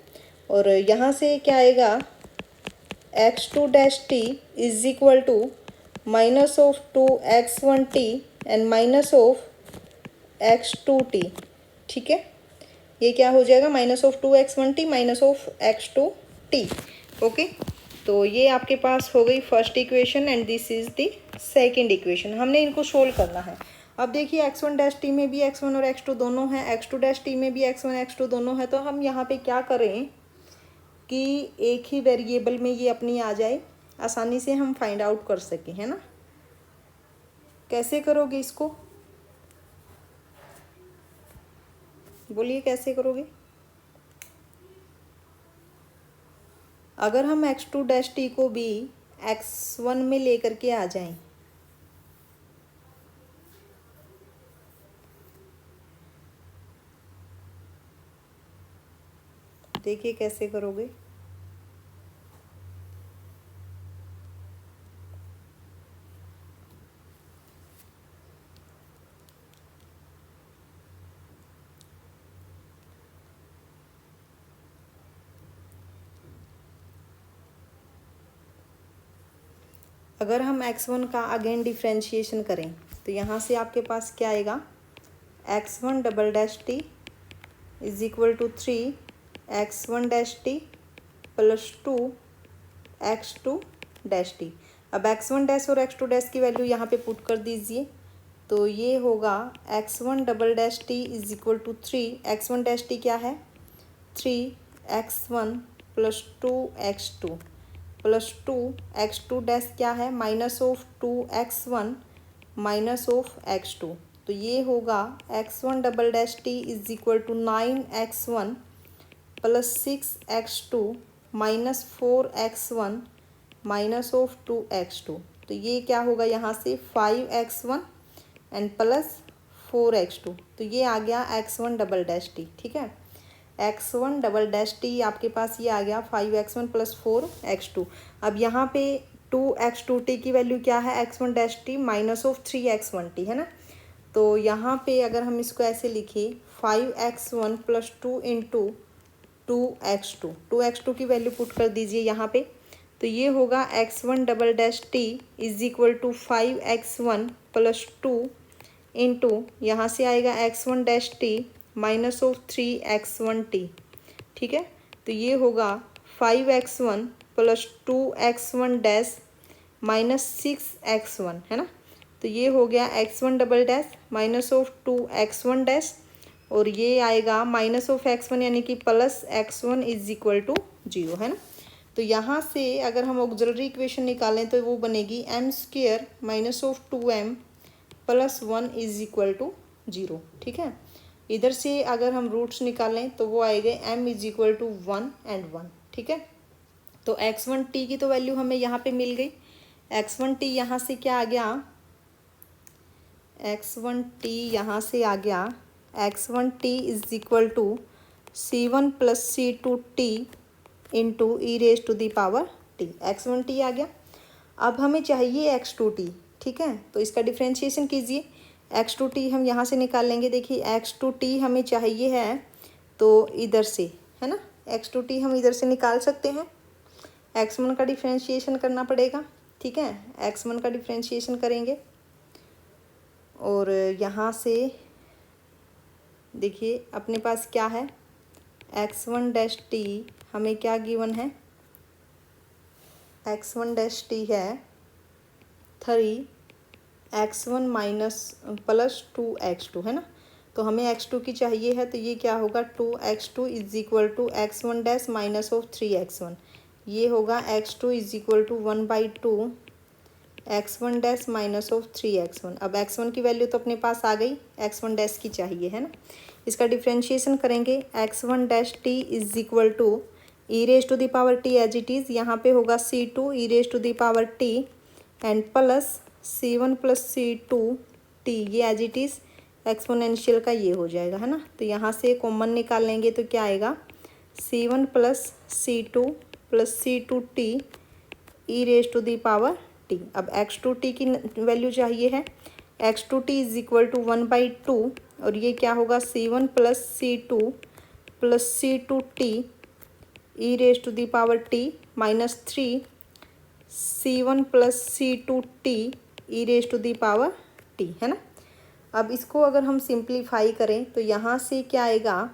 और यहाँ से क्या आएगा, x2' is equal to minus of 2x1t and minus of x2t, ठीक है। ये क्या हो जाएगा, minus of 2x1t minus of x2t, okay. तो ये आपके पास हो गई first equation and this is the second equation हमने इनको सोल्व करना है। अब देखिए x1 डैश टी में भी x1 और x2 दोनों हैं, x2 डैश टी में भी x1 x2 दोनों हैं। तो हम यहाँ पे क्या करें कि एक ही वेरिएबल में ये अपनी आ जाए, आसानी से हम फाइंड आउट कर सकें, है ना। कैसे करोगे इसको, बोलिए कैसे करोगे। अगर हम x2 डैश टी को भी x1 में लेकर के आ जाएं, देखिए कैसे करोगे। अगर हम x1 का अगेन डिफ्रेंशिएशन करें तो यहाँ से आपके पास क्या आएगा, x1 double dash t is equal to 3 x1 dash t plus 2 x2 dash t. अब x1 डैश और x2 डैश की वैल्यू यहाँ पे पुट कर दीजिए, तो ये होगा x1 double dash t is equal to 3 x1 dash t क्या है 3x1 plus 2x2 plus 2x2 dash क्या है minus of 2x1 minus of x2। तो ये होगा x1 double dash t is equal to 9x1 plus 6x2 minus 4x1 minus of 2x2। तो ये क्या होगा यहाँ से 5x1 एंड प्लस 4x2। तो ये आ गया x1 डबल डैश टी, ठीक है। x1 डबल डैश टी आपके पास ये आ गया 5x1 प्लस 4x2। अब यहाँ पे 2x2t की वैल्यू क्या है x1 dash T minus of 3x1t, है ना। तो यहाँ पे अगर हम इसको ऐसे लिखें 5x1 प्लस 2 इंटू 2x2 की वैल्यू पुट कर दीजिए यहाँ पे। तो ये होगा x1 double dash t is equal to 5x1 plus 2 into यहाँ से आएगा x1 dash T minus of 3x1t, ठीक है। तो ये होगा 5x1 plus 2x1 dash minus 6x1, है ना। तो ये हो गया x1 double dash minus of 2x1 dash और ये आएगा माइनस ऑफ x1 यानी कि plus x1 is equal to 0, है ना। तो यहाँ से अगर हम ऑक्सिलरी इक्वेशन निकालें तो वो बनेगी m square minus of 2m plus 1 is equal to 0, ठीक है। इधर से अगर हम रूट्स निकालें तो वो आएगा m is equal to 1 and 1, ठीक है। तो x1t की तो वैल्यू हमें यहाँ पे मिल गई। x1t यहाँ से क्या आ गया, x1t यहाँ से आ गया x1t is equal to c1 plus c2t into e raise to the power t। x1t आ गया। अब हमें चाहिए x2t, ठीक है। तो इसका डिफ्रेंशिएशन कीजिए। x2t हम यहाँ से निकाल लेंगे। देखिए x2t हमें चाहिए है तो इधर से, है ना, x2t हम इधर से निकाल सकते हैं। x1 का डिफ्रेंशिएशन करना पड़ेगा, ठीक है। x1 का डिफ्रेंशिएशन करेंगे और यहाँ से देखिए अपने पास क्या है x1 डैश टी हमें क्या गिवन है, x1 डैश टी है 3x1 माइनस प्लस 2x2, है ना। तो हमें x2 की चाहिए है, तो ये क्या होगा 2x2 is equal to x1 dash minus of 3x1। ये होगा x2 is equal to 1/2 x1 dash minus of 3x1। अब x1 की वैल्यू तो अपने पास आ गई, x1 डैश की चाहिए, है ना। इसका डिफ्रेंशिएशन करेंगे। x1 dash t is equal to E raise to the power t as it is, यहाँ पे होगा c2 e raise to the power t and plus c1 plus c2t, ये एज इट इज़ एक्सपोनेंशियल का ये हो जाएगा, है ना। तो यहाँ से कॉमन निकाल लेंगे तो क्या आएगा c1 plus c2 plus c2t e raise to the power t। अब x2t की वैल्यू चाहिए है, x2t इज इक्वल टू 1/2 और ये क्या होगा c1 plus c2 plus c2t e raise to the power t minus 3 c1 plus c2t e raise to the power t, है ना। अब इसको अगर हम सिंप्लीफाई करें तो यहाँ से क्या आएगा,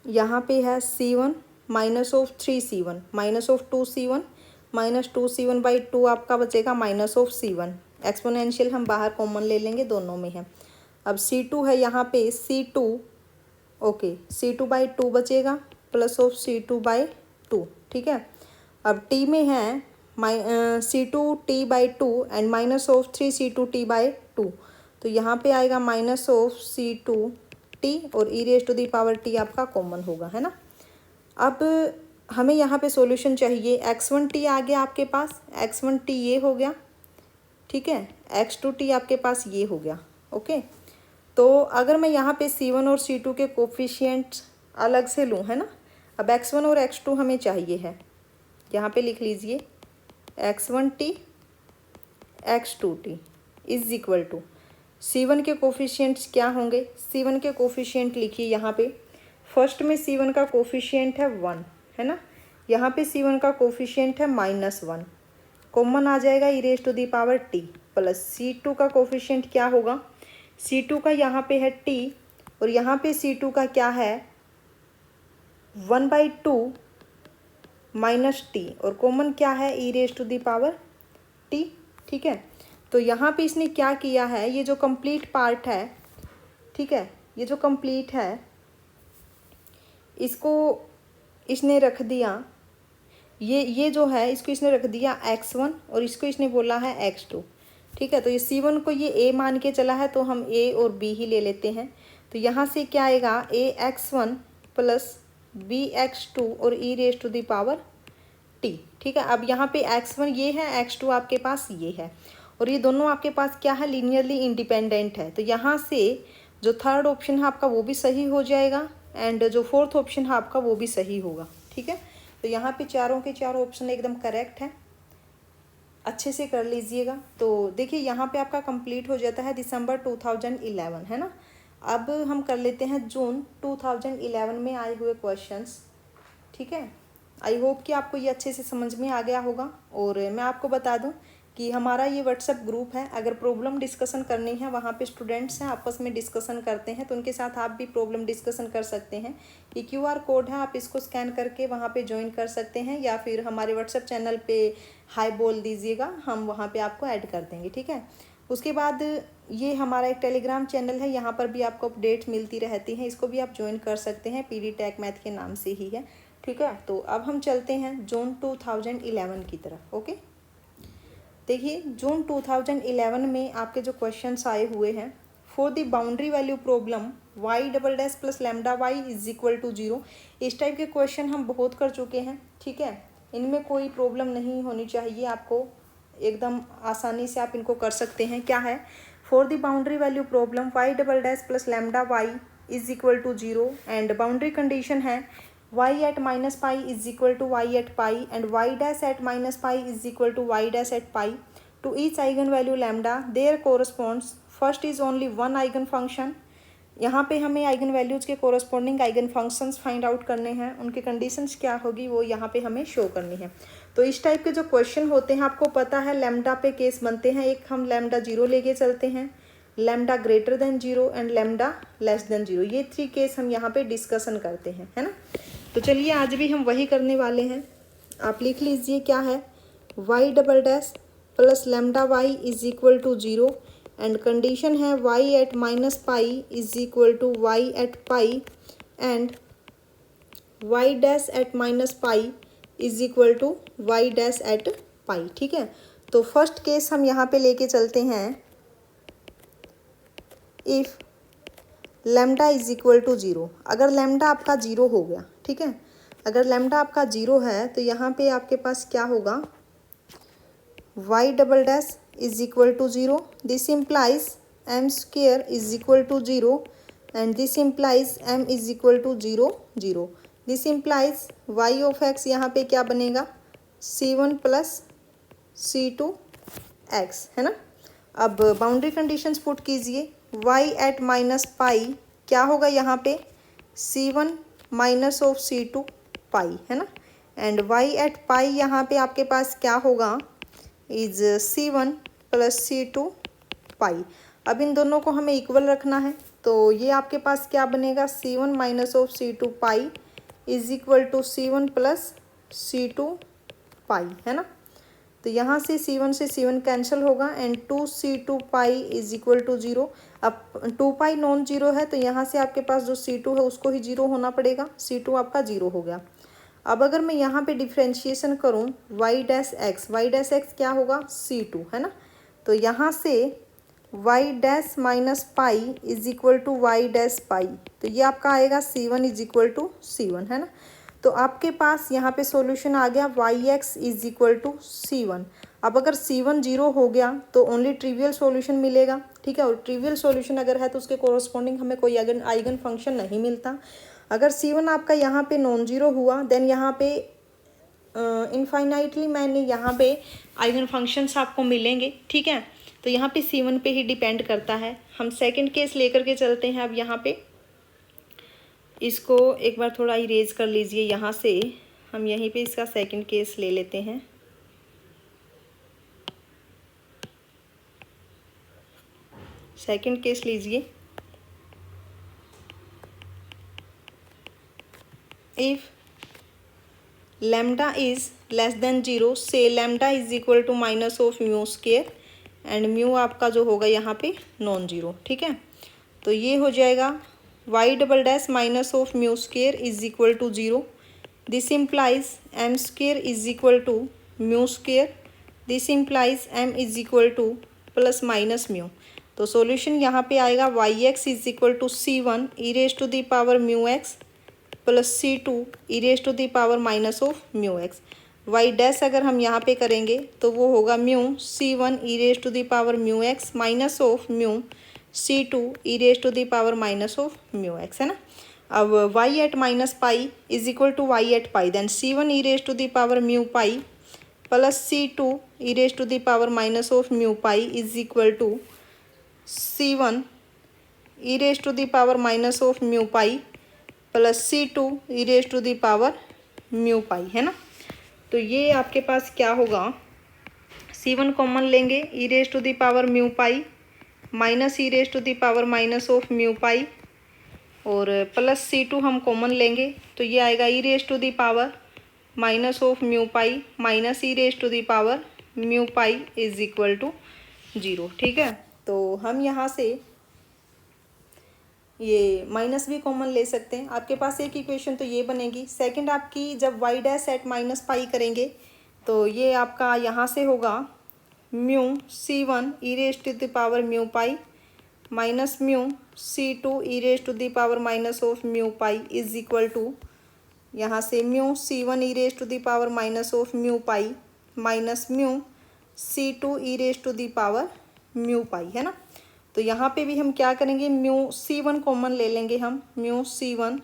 यहाँ पे है c1 minus of 3c1 minus of 2c1 -2c1/2 आपका बचेगा -(c1). एक्सपोनेंशियल हम बाहर कॉमन ले लेंगे, दोनों में है। अब c2 है यहाँ पे c2, ओके, c2/2 बचेगा +(c2/2), ठीक है। अब t में है c2t/2 एंड -(3c2t/2), तो यहाँ पे आएगा -(c2t) और e⁻t आपका कॉमन होगा, है ना। अब हमें यहाँ पे सॉल्यूशन चाहिए। x1t आ गया आपके पास, x1t ये हो गया, ठीक है। x2t आपके पास ये हो गया, ओके। तो अगर मैं यहाँ पे c1 और c2 के कोफिशिएंट्स अलग से लूँ, है ना। अब x1 और x2 हमें चाहिए है, यहाँ पे लिख लीजिए x1t x2t is equal to c1 के कोफिशिएंट्स क्या होंगे। c1 के कोफिशिएंट लिखिए यहाँ पे। फर्स्ट में c1 का कोफिशिएंट है 1, है ना। यहाँ पे c1 का कोफिशिएंट है -1, कॉमन आ जाएगा e⁻t प्लस c2 का कोफिशिएंट क्या होगा, c2 का यहाँ पे है t और यहाँ पे c2 का क्या है 1/2 -t और कॉमन क्या है e⁻t, ठीक है। तो यहाँ पे इसने क्या किया है, ये जो कंप्लीट पार्ट है, ठीक है, ये जो कंप्लीट है इसको इसने रख दिया, ये जो है इसको इसने रख दिया x1 और इसको इसने बोला है x2, ठीक है। तो ये c1 को ये a मान के चला है, तो हम a और b ही ले लेते हैं। तो यहाँ से क्या आएगा ax1 प्लस bx2 और e⁻t, ठीक है। अब यहाँ पे x1 ये है, x2 आपके पास ये है और ये दोनों आपके पास क्या है, लीनियरली इंडिपेंडेंट है। तो यहाँ से जो थर्ड ऑप्शन है आपका वो भी सही हो जाएगा एंड जो फोर्थ ऑप्शन है आपका वो भी सही होगा, ठीक है। तो यहाँ पे चारों के चारों ऑप्शन एकदम करेक्ट है, अच्छे से कर लीजिएगा। तो देखिए यहाँ पे आपका कंप्लीट हो जाता है दिसंबर 2011, है ना। अब हम कर लेते हैं जून 2011 में आए हुए क्वेश्चंस, ठीक है। आई होप कि आपको ये अच्छे से समझ में आ गया होगा। और मैं आपको बता दूं कि हमारा ये व्हाट्सएप ग्रुप है, अगर प्रॉब्लम डिस्कशन करनी है, वहाँ पे स्टूडेंट्स हैं आपस में डिस्कशन करते हैं, तो उनके साथ आप भी प्रॉब्लम डिस्कशन कर सकते हैं। ये QR कोड है, आप इसको स्कैन करके वहाँ पे ज्वाइन कर सकते हैं या फिर हमारे व्हाट्सएप चैनल पे हाय बोल दीजिएगा, हम वहाँ पे आपको ऐड कर देंगे, ठीक है। उसके बाद ये हमारा एक टेलीग्राम चैनल है, यहाँ पर भी आपको अपडेट मिलती रहती हैं, इसको भी आप ज्वाइन कर सकते हैं, PD टेक मैथ के नाम से ही है, ठीक है। तो अब हम चलते हैं जून 2011 की तरफ, ओके। देखिए जून 2011 में आपके जो क्वेश्चंस आए हुए हैं, for the boundary value problem y double dash plus lambda y is equal to 0, इस टाइप के क्वेश्चन हम बहुत कर चुके हैं, ठीक है। इनमें कोई प्रॉब्लम नहीं होनी चाहिए आपको, एकदम आसानी से आप इनको कर सकते हैं। क्या है, for the boundary value problem y double dash plus lambda y is equal to 0 and boundary condition है y at -pi is equal to y at pi and y dash at -pi is equal to y dash at pi. To each eigenvalue lambda there corresponds first is only one eigen function. यहाँ पे हमें eigen values के corresponding eigen functions find out करने हैं, उनकी conditions क्या होगी वो यहाँ पे हमें शो करनी है। तो इस टाइप के जो क्वेश्चन होते हैं आपको पता है लैम्डा पे केस बनते हैं, एक हम लैम्डा 0 लेके चलते हैं, lambda greater than 0 and lambda less than 0, ये 3 केस हम यहाँ पे डिस्कशन करते हैं, है ना। तो चलिए आज भी हम वही करने वाले हैं। आप लिख लीजिए क्या है, y double dash plus lambda y is equal to 0 and condition है y at -pi is equal to y at pi and y dash at -pi is equal to y dash at pi, ठीक है। तो first case हम यहाँ पे लेके चलते हैं, if lambda is equal to 0, अगर लैम्डा आपका 0 हो गया, ठीक है, अगर लैम्डा आपका 0 है तो यहाँ पे आपके पास क्या होगा, y double dash is equal to 0, this implies m square is equal to 0 and this implies m is equal to 0 0, this implies y of x यहाँ पे क्या बनेगा c1 प्लस c2 x, है ना। अब बाउंड्री कंडीशंस पुट कीजिए, y at -pi क्या होगा यहाँ पे c1 minus of c2 pi, है ना, एंड y एट पाई यहाँ पे आपके पास क्या होगा इज c1 प्लस c2 पाई। अब इन दोनों को हमें इक्वल रखना है, तो ये आपके पास क्या बनेगा c1 minus of c2 pi is equal to c1 plus c2 pi, है ना। तो यहाँ से C वन कैंसिल होगा and 2C2 pi is equal to 0। अब 2 पाई नॉन जीरो है तो यहाँ से आपके पास जो C2 है उसको ही 0 होना पड़ेगा, C2 आपका 0 हो गया। अब अगर मैं यहाँ पे डिफ्रेंशिएशन करूँ y डैश एक्स क्या होगा, C2 है ना। तो यहाँ से y dash minus pi is equal to y dash pi, तो ये आपका आएगा C1 is equal to C1 है ना। तो आपके पास यहाँ पे सॉल्यूशन आ गया y x is equal to C1। अब अगर C1 0 हो गया तो ओनली ट्रिवियल सॉल्यूशन मिलेगा, ठीक है। और ट्रिवियल सॉल्यूशन अगर है तो उसके कोरस्पॉन्डिंग हमें कोई आइगन फंक्शन नहीं मिलता। अगर C1 आपका यहाँ पे नॉन जीरो हुआ देन यहाँ पे इनफाइनाइटली मैंने यहाँ पे आइगन फंक्शंस आपको मिलेंगे, ठीक है। तो यहाँ पे C1 पे ही डिपेंड करता है। हम सेकंड केस लेकर के चलते हैं। अब यहाँ पे इसको एक बार थोड़ा इरेज कर लीजिए, यहाँ से हम यहीं पे इसका सेकंड केस ले लेते हैं। सेकंड केस लीजिए। If lambda is less than 0 से lambda is equal to minus of mu square and mu आपका जो होगा यहाँ पे नॉन जीरो, ठीक है। तो ये हो जाएगा y double dash minus of mu square is equal to 0। This implies m square is equal to mu square. This implies m is equal to plus minus mu. तो सॉल्यूशन यहाँ पे आएगा Y x is equal to C1 e raise to the power mu x plus C2 e raise to the power minus of mu x. Y dash अगर हम यहाँ पे करेंगे तो वो होगा mu C1 e raise to the power mu x minus of mu C2 e raise to the power minus of mu x, है ना। अब y at minus pi is equal to y at pi, then C1 e raise to the power mu pi plus C2 e raise to the power minus of mu pi is equal to C1 e raise to the power minus of mu pi plus C2 e raise to the power mu pi, है ना। तो ये आपके पास क्या होगा, C1 common लेंगे e raise to the power mu pi minus e raise to the power minus of mu pi और प्लस C2 हम कॉमन लेंगे तो ये आएगा e raise to the power minus of mu pi minus e raise to the power mu pi is equal to 0, ठीक है। तो हम यहाँ से ये माइनस भी कॉमन ले सकते हैं। आपके पास एक इक्वेशन तो ये बनेगी। सेकंड आपकी जब y dash at minus pi करेंगे तो ये आपका यहाँ से होगा mu C1 e raise to the power mu pi minus mu C2 e raise to the power minus of mu pi is equal to यहाँ से mu C1 e raise to the power minus of mu pi minus mu C2 e raise to the power mu pi, है ना। तो यहाँ पे भी हम क्या करेंगे, म्यू C1 कॉमन ले लेंगे हम, म्यू C1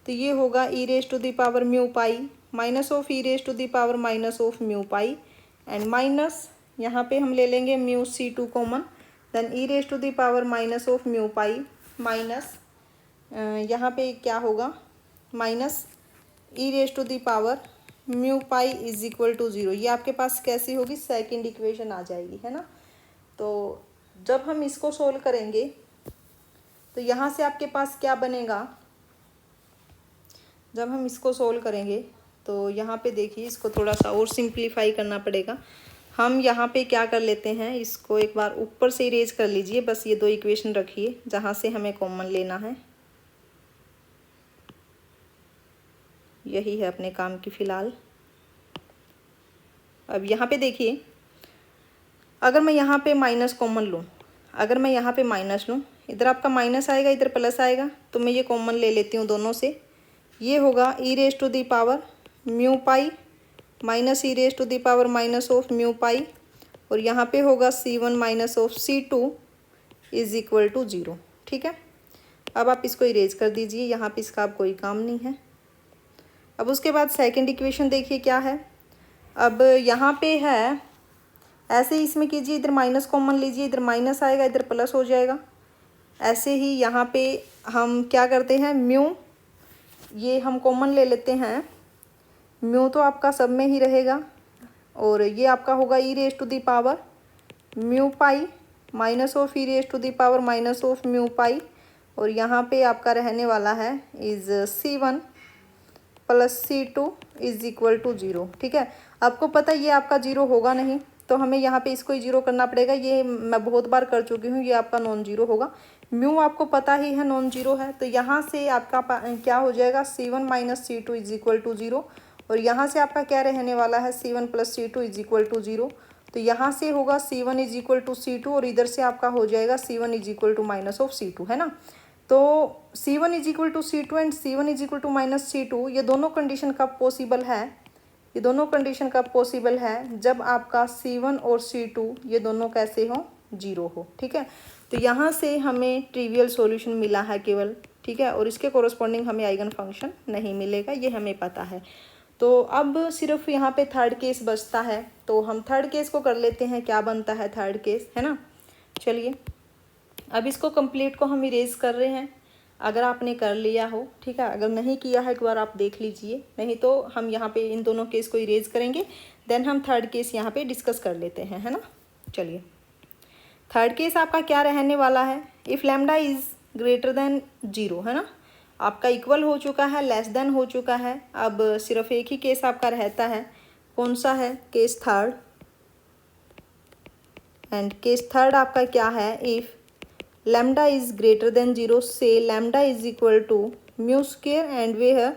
तो ये होगा e raise to the power mu pi minus of e raise to the power minus of mu pi and minus यहाँ पे हम ले लेंगे म्यू C2 कॉमन, then e raise to the power minus of mu pi minus यहाँ पे क्या होगा minus e raise to the power mu pi is equal to 0। ये आपके पास कैसी होगी, सेकंड इक्वेशन आ जाएगी, है ना। तो जब हम इसको सोल्व करेंगे तो यहाँ से आपके पास क्या बनेगा, जब हम इसको सोल्व करेंगे तो यहाँ पे देखिए इसको थोड़ा सा और सिंप्लीफाई करना पड़ेगा। हम यहाँ पे क्या कर लेते हैं, इसको एक बार ऊपर से इरेज कर लीजिए, बस ये दो इक्वेशन रखिए जहाँ से हमें कॉमन लेना है। यही है अपने काम की फ़िलहाल। अब यहाँ पे देखिए अगर मैं यहाँ पे माइनस कॉमन लूँ, अगर मैं यहाँ पे माइनस लूँ, इधर आपका माइनस आएगा इधर प्लस आएगा, तो मैं ये कॉमन ले लेती हूँ दोनों से। ये होगा e raise to the power mu pi minus e raise to the power minus of mu pi और यहाँ पे होगा C1 minus of C2 is equal to 0, ठीक है। अब आप इसको इरेज कर दीजिए, यहाँ पे इसका अब कोई काम नहीं है। अब उसके बाद सेकंड इक्वेशन देखिए क्या है। अब यहाँ पे है ऐसे ही इसमें कीजिए, इधर माइनस कॉमन लीजिए, इधर माइनस आएगा इधर प्लस हो जाएगा। ऐसे ही यहाँ पे हम क्या करते हैं, म्यू ये हम कॉमन ले लेते हैं, म्यू तो आपका सब में ही रहेगा और ये आपका होगा e raise to the power mu pi minus of e raise to the power minus of mu pi और यहाँ पे आपका रहने वाला है is C1 plus C2 is equal to 0। ठीक है, आपको पता है ये आपका 0 होगा नहीं, तो हमें यहाँ पे इसको ही 0 करना पड़ेगा। ये मैं बहुत बार कर चुकी हूँ, ये आपका नॉन जीरो होगा। म्यू आपको पता ही है नॉन जीरो है, तो यहाँ से आपका क्या हो जाएगा, C1 minus C2 is equal to 0। और यहाँ से आपका क्या रहने वाला है, C1 plus C2 is equal to 0। तो यहाँ से होगा C1 is equal to C2 और इधर से आपका हो जाएगा C1 is equal to minus of C2, है ना। तो C1 is equal to C2 and C1 is equal to minus C2, ये दोनों कंडीशन कब पॉसिबल है, ये दोनों कंडीशन कब पॉसिबल है, जब आपका C1 और C2 ये दोनों कैसे हो, 0 हो। ठीक है, तो यहाँ से हमें ट्रिवियल सॉल्यूशन मिला है केवल। ठीक है, और इसके कोरस्पॉन्डिंग हमें आइगन फंक्शन नहीं मिलेगा, ये हमें पता है। तो अब सिर्फ यहाँ पे थर्ड केस बचता है, तो हम थर्ड केस को कर लेते हैं। क्या बनता है थर्ड केस, है ना। चलिए अब इसको कंप्लीट को हम इरेज कर रहे हैं, अगर आपने कर लिया हो। ठीक है, अगर नहीं किया है एक बार आप देख लीजिए, नहीं तो हम यहाँ पे इन दोनों केस को इरेज करेंगे, देन हम थर्ड केस यहाँ पे डिस्कस कर लेते हैं, है ना। चलिए थर्ड केस आपका क्या रहने वाला है, if lambda is greater than 0, है ना। आपका इक्वल हो चुका है, लेस देन हो चुका है। अब सिर्फ एक ही केस आपका रहता है, कौन सा है, case third. And case third आपका क्या है, if lambda is greater than 0 से lambda is equal to mu square and where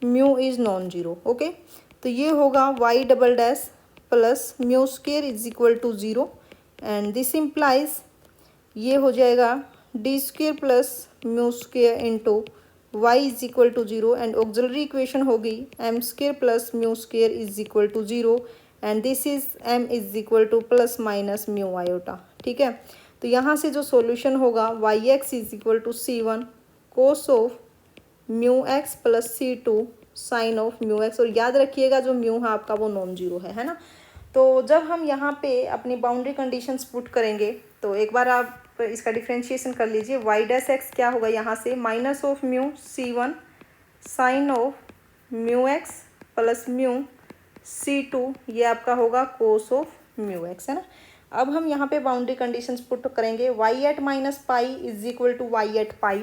mu is non zero. Okay, तो ये होगा y double dash plus mu square is equal to 0 and this implies ये हो जाएगा d square plus mu square into y is equal to 0 and auxiliary equation होगी M square plus mu square is equal to 0 and this is m is equal to plus minus mu iota. ठीक है, तो यहाँ से जो solution होगा y x is equal to C1 cos of mu x plus C2 sine of mu x. और याद रखिएगा जो म्यू है आपका वो नॉन जीरो है ना। तो जब हम यहाँ पे अपनी बाउंड्री कंडीशंस पुट करेंगे, तो एक बार आप इसका डिफ्रेंशिएशन कर लीजिए। वाई डैश एक्स क्या होगा यहाँ से, minus of mu C1 sine of mu x plus mu C2, ये आपका होगा कोस ऑफ म्यू एक्स, है ना। अब हम यहाँ पे बाउंड्री कंडीशंस पुट करेंगे, y at minus pi is equal to y at pi.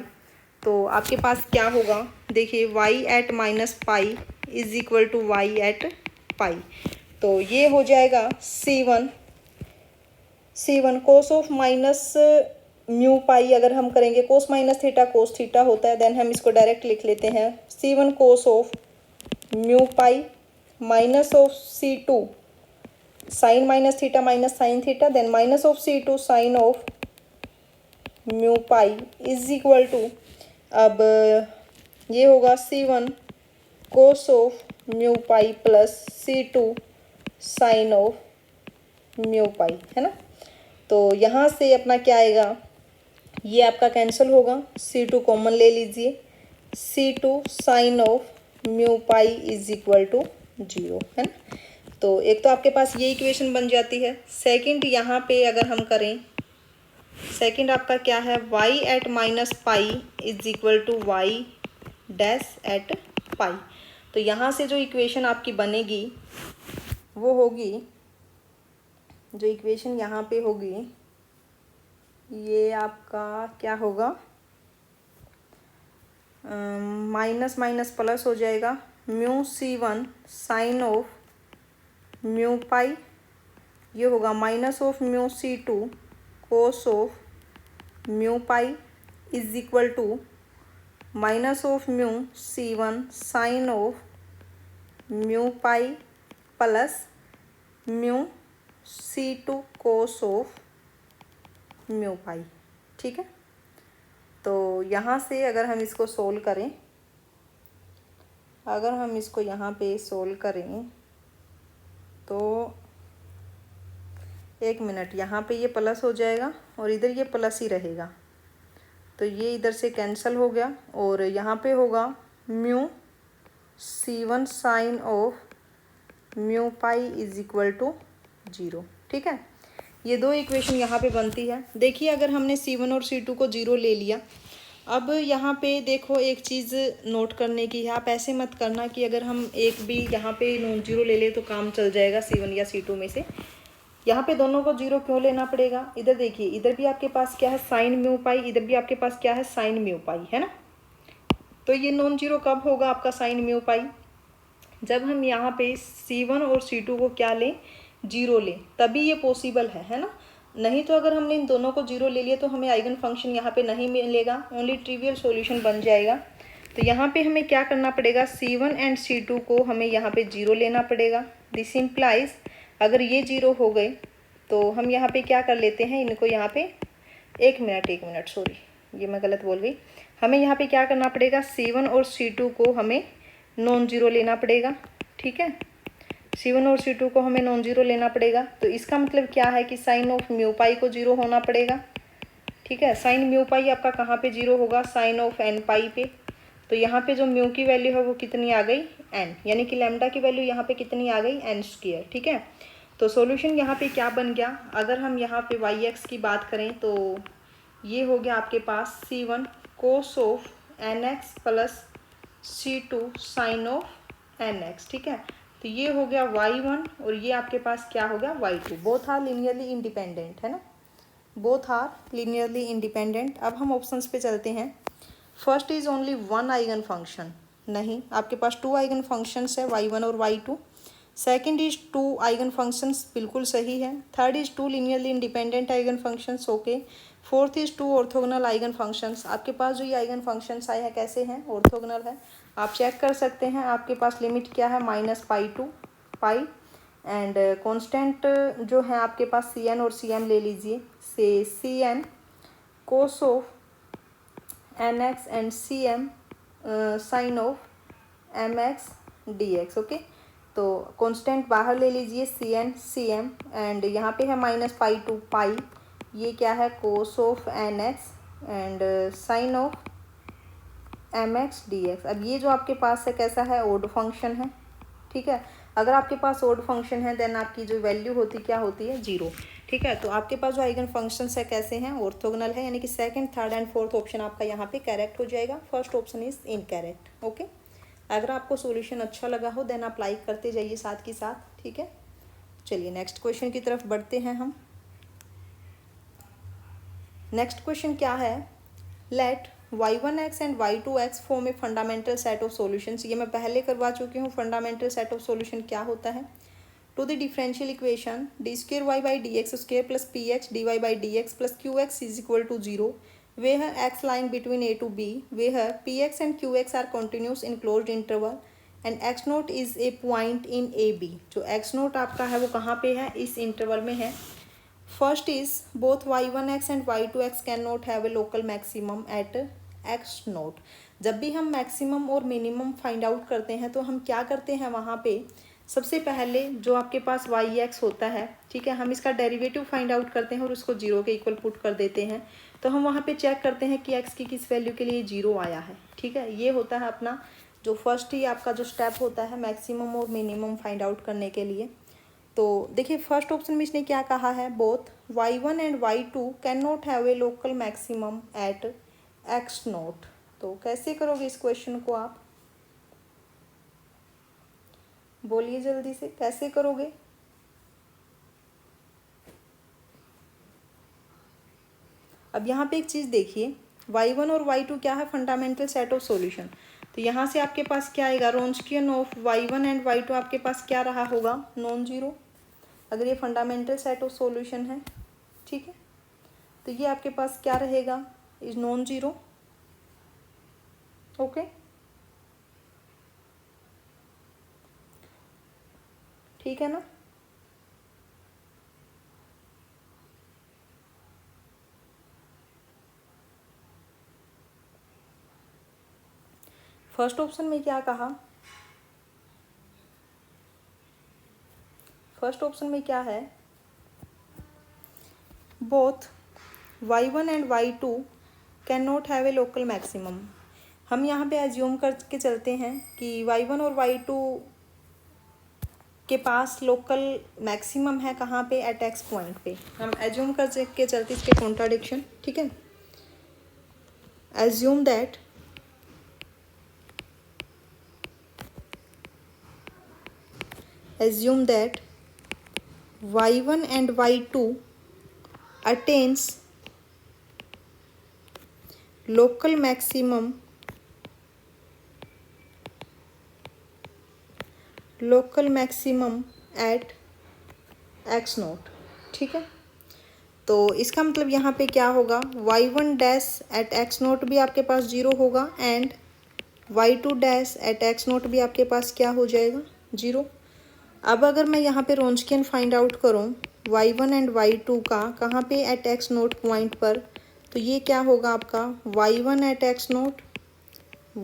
तो आपके पास क्या होगा, देखिए y at minus pi is equal to y at pi. तो ये हो जाएगा C1 cos of minus mu pi. अगर हम करेंगे cos minus theta cos theta होता है, देन हम इसको डायरेक्ट लिख लेते हैं C1 cos of mu pi minus of C2 sine minus theta minus sine theta, then minus of C2 sine of mu pi is equal to, अब ये होगा C1 cos of mu pi plus C2 sine of mu pi, है ना। तो यहाँ से अपना क्या आएगा, ये आपका कैंसिल होगा, C2 कॉमन ले लीजिए, C2 sine of mu pi is equal to 0, है ना। तो एक तो आपके पास ये इक्वेशन बन जाती है। सेकंड यहाँ पे अगर हम करें, सेकंड आपका क्या है, y at minus pi is equal to y dash at pi. तो यहाँ से जो इक्वेशन आपकी बनेगी वो होगी, जो इक्वेशन यहाँ पे होगी ये आपका क्या होगा, माइनस माइनस प्लस हो जाएगा, mu C1 sine of mu pi, ये होगा minus of mu C2 cos of mu pi is equal to minus of mu C1 sine of mu pi plus mu C2 cos of mu pi. ठीक है, तो यहाँ से अगर हम इसको सोल्व करें, अगर हम इसको यहाँ पे सोल्व करें तो एक मिनट, यहाँ पे ये प्लस हो जाएगा और इधर ये प्लस ही रहेगा, तो ये इधर से कैंसिल हो गया और यहाँ पे होगा mu C1 sine of mu pi is equal to 0। ठीक है, ये दो इक्वेशन यहाँ पे बनती है। देखिए अगर हमने C1 और C2 को 0 ले लिया, अब यहाँ पे देखो एक चीज़ नोट करने की है, आप ऐसे मत करना कि अगर हम एक भी यहाँ पे नॉन जीरो ले ले तो काम चल जाएगा C1 या C2 में से। यहाँ पे दोनों को 0 क्यों लेना पड़ेगा, इधर देखिए, इधर भी आपके पास क्या है साइन म्यू पाई, इधर भी आपके पास क्या है साइन म्यू पाई, है ना। तो ये नॉन जीरो कब होगा आपका साइन म्यू पाई, जब हम यहाँ पे C1 और C2 को क्या लें, 0 लें, तभी ये पॉसिबल है ना। नहीं तो अगर हमने इन दोनों को 0 ले लिया तो हमें आइगन फंक्शन यहाँ पे नहीं मिलेगा, ओनली ट्रिवियल सॉल्यूशन बन जाएगा। तो यहाँ पे हमें क्या करना पड़ेगा, C1 एंड C2 को हमें यहाँ पे 0 लेना पड़ेगा। दिस इम्प्लाइज अगर ये 0 हो गए तो हम यहाँ पे क्या कर लेते हैं, इनको यहाँ पे एक मिनट सॉरी, ये मैं गलत बोल गई। हमें यहाँ पे क्या करना पड़ेगा, C1 और C2 को हमें नॉन जीरो लेना पड़ेगा। ठीक है, C1 और C2 को हमें नॉन जीरो लेना पड़ेगा। तो इसका मतलब क्या है कि साइन ऑफ म्यू पाई को 0 होना पड़ेगा। ठीक है, साइन म्यू पाई आपका कहाँ पे 0 होगा, साइन ऑफ एन पाई पे। तो यहाँ पे जो म्यू की वैल्यू है वो कितनी आ गई, n, यानी कि लैम्डा की वैल्यू यहाँ पे कितनी आ गई, n²। ठीक है, तो सॉल्यूशन यहाँ पे क्या बन गया, अगर हम यहाँ पे y(x) की बात करें तो ये हो गया आपके पास C1 cos of nx plus C2 sine of nx। ठीक है, तो ये हो गया y1 और ये आपके पास क्या हो गया, y2। Both are linearly independent, है ना, बोथ आर लीनियरली इंडिपेंडेंट। अब हम ऑप्शंस पे चलते हैं। First is only one eigen function, नहीं, आपके पास 2 आइगन फंक्शंस है, y1 और y2। Second is 2 eigen functions, बिल्कुल सही है। Third is 2 linearly independent eigen functions, okay. Fourth is 2 orthogonal eigen functions. आपके पास जो ये आइगन फंक्शंस आए हैं कैसे हैं, ऑर्थोगोनल है। आप चेक कर सकते हैं, आपके पास लिमिट क्या है, -पाई टू पाई। एंड कांस्टेंट जो है आपके पास Cn और Cm ले लीजिए, से Cn cos of nx and Cm sine of mx dx, okay. तो कांस्टेंट बाहर ले लीजिए Cn Cm, एंड यहाँ पे है -पाई टू पाई, ये क्या है, cos of nx and sine of mx dx। अब ये जो आपके पास है कैसा है, ओड फंक्शन है। ठीक है, अगर आपके पास ओड फंक्शन है देन आपकी जो वैल्यू होती क्या होती है, 0। ठीक है, तो आपके पास जो आइगन फंक्शंस है कैसे हैं, ऑर्थोगोनल है, यानी कि second, third and fourth option आपका यहाँ पे करेक्ट हो जाएगा। First option is incorrect, okay. अगर आपको सॉल्यूशन अच्छा लगा हो देन आप लाइक करते जाइए साथ के साथ। ठीक है, चलिए नेक्स्ट क्वेश्चन की तरफ बढ़ते हैं हम। नेक्स्ट क्वेश्चन क्या है, let y1x and y2x form a fundamental set of solutions. ये मैं पहले करवा चुकी हूँ, फंडामेंटल सेट ऑफ सॉल्यूशन क्या होता है। To the differential equation d²y/dx² plus ph dy/dx plus qx is equal to 0 where x lying between a to b, where px and qx are continuous in closed interval and x naught is a point in ab। जो x naught आपका है वो कहाँ पे है, इस interval में है। First is both y1x and y2x can not have a local maximum at x nought. जब भी हम मैक्सिमम और मिनिमम फाइंड आउट करते हैं तो हम क्या करते हैं, वहाँ पे सबसे पहले जो आपके पास y(x) होता है, ठीक है, हम इसका डेरिवेटिव फाइंड आउट करते हैं और उसको 0 के इक्वल पुट कर देते हैं। तो हम वहाँ पे चेक करते हैं कि x की किस वैल्यू के लिए 0 आया है। ठीक है, ये होता है अपना जो फर्स्ट ही आपका जो स्टेप होता है मैक्सिमम और मिनिमम फाइंड आउट करने के लिए। तो देखिए फर्स्ट ऑप्शन में इसने क्या कहा है, both y1 and y2 can not have a local maximum at x nought. तो कैसे करोगे इस क्वेश्चन को, आप बोलिए जल्दी से, कैसे करोगे। अब यहाँ पे एक चीज़ देखिए, y1 और y2 क्या है, फंडामेंटल सेट ऑफ सॉल्यूशन। तो यहाँ से आपके पास क्या आएगा, रोंस्कियन ऑफ y1 एंड y2 आपके पास क्या रहा होगा, नॉन जीरो, अगर ये फंडामेंटल सेट ऑफ सॉल्यूशन है। ठीक है, तो ये आपके पास क्या रहेगा, इज नॉन जीरो, ओके। ठीक है ना, फर्स्ट ऑप्शन में क्या कहा, फर्स्ट ऑप्शन में क्या है, both y1 and y2 can not have a local maximum. हम यहाँ पे एज्यूम करके चलते हैं कि y1 और y2 के पास लोकल मैक्सिमम है कहाँ पे, एट x पॉइंट पे। हम एज्यूम करके चलते, इसके कॉन्ट्राडिक्शन, ठीक है। Assume that y1 and y2 attains local maximum local maximum at x naught. ठीक है, तो इसका मतलब यहाँ पे क्या होगा, y1 dash at x naught भी आपके पास जीरो होगा and y2 dash at x naught भी आपके पास क्या हो जाएगा, जीरो। अब अगर मैं यहाँ पे रोंचकियन फाइंड आउट करूँ y1 एंड y2 का कहाँ पे एट एक्स नोट पॉइंट पर, तो ये क्या होगा आपका y1 at x naught,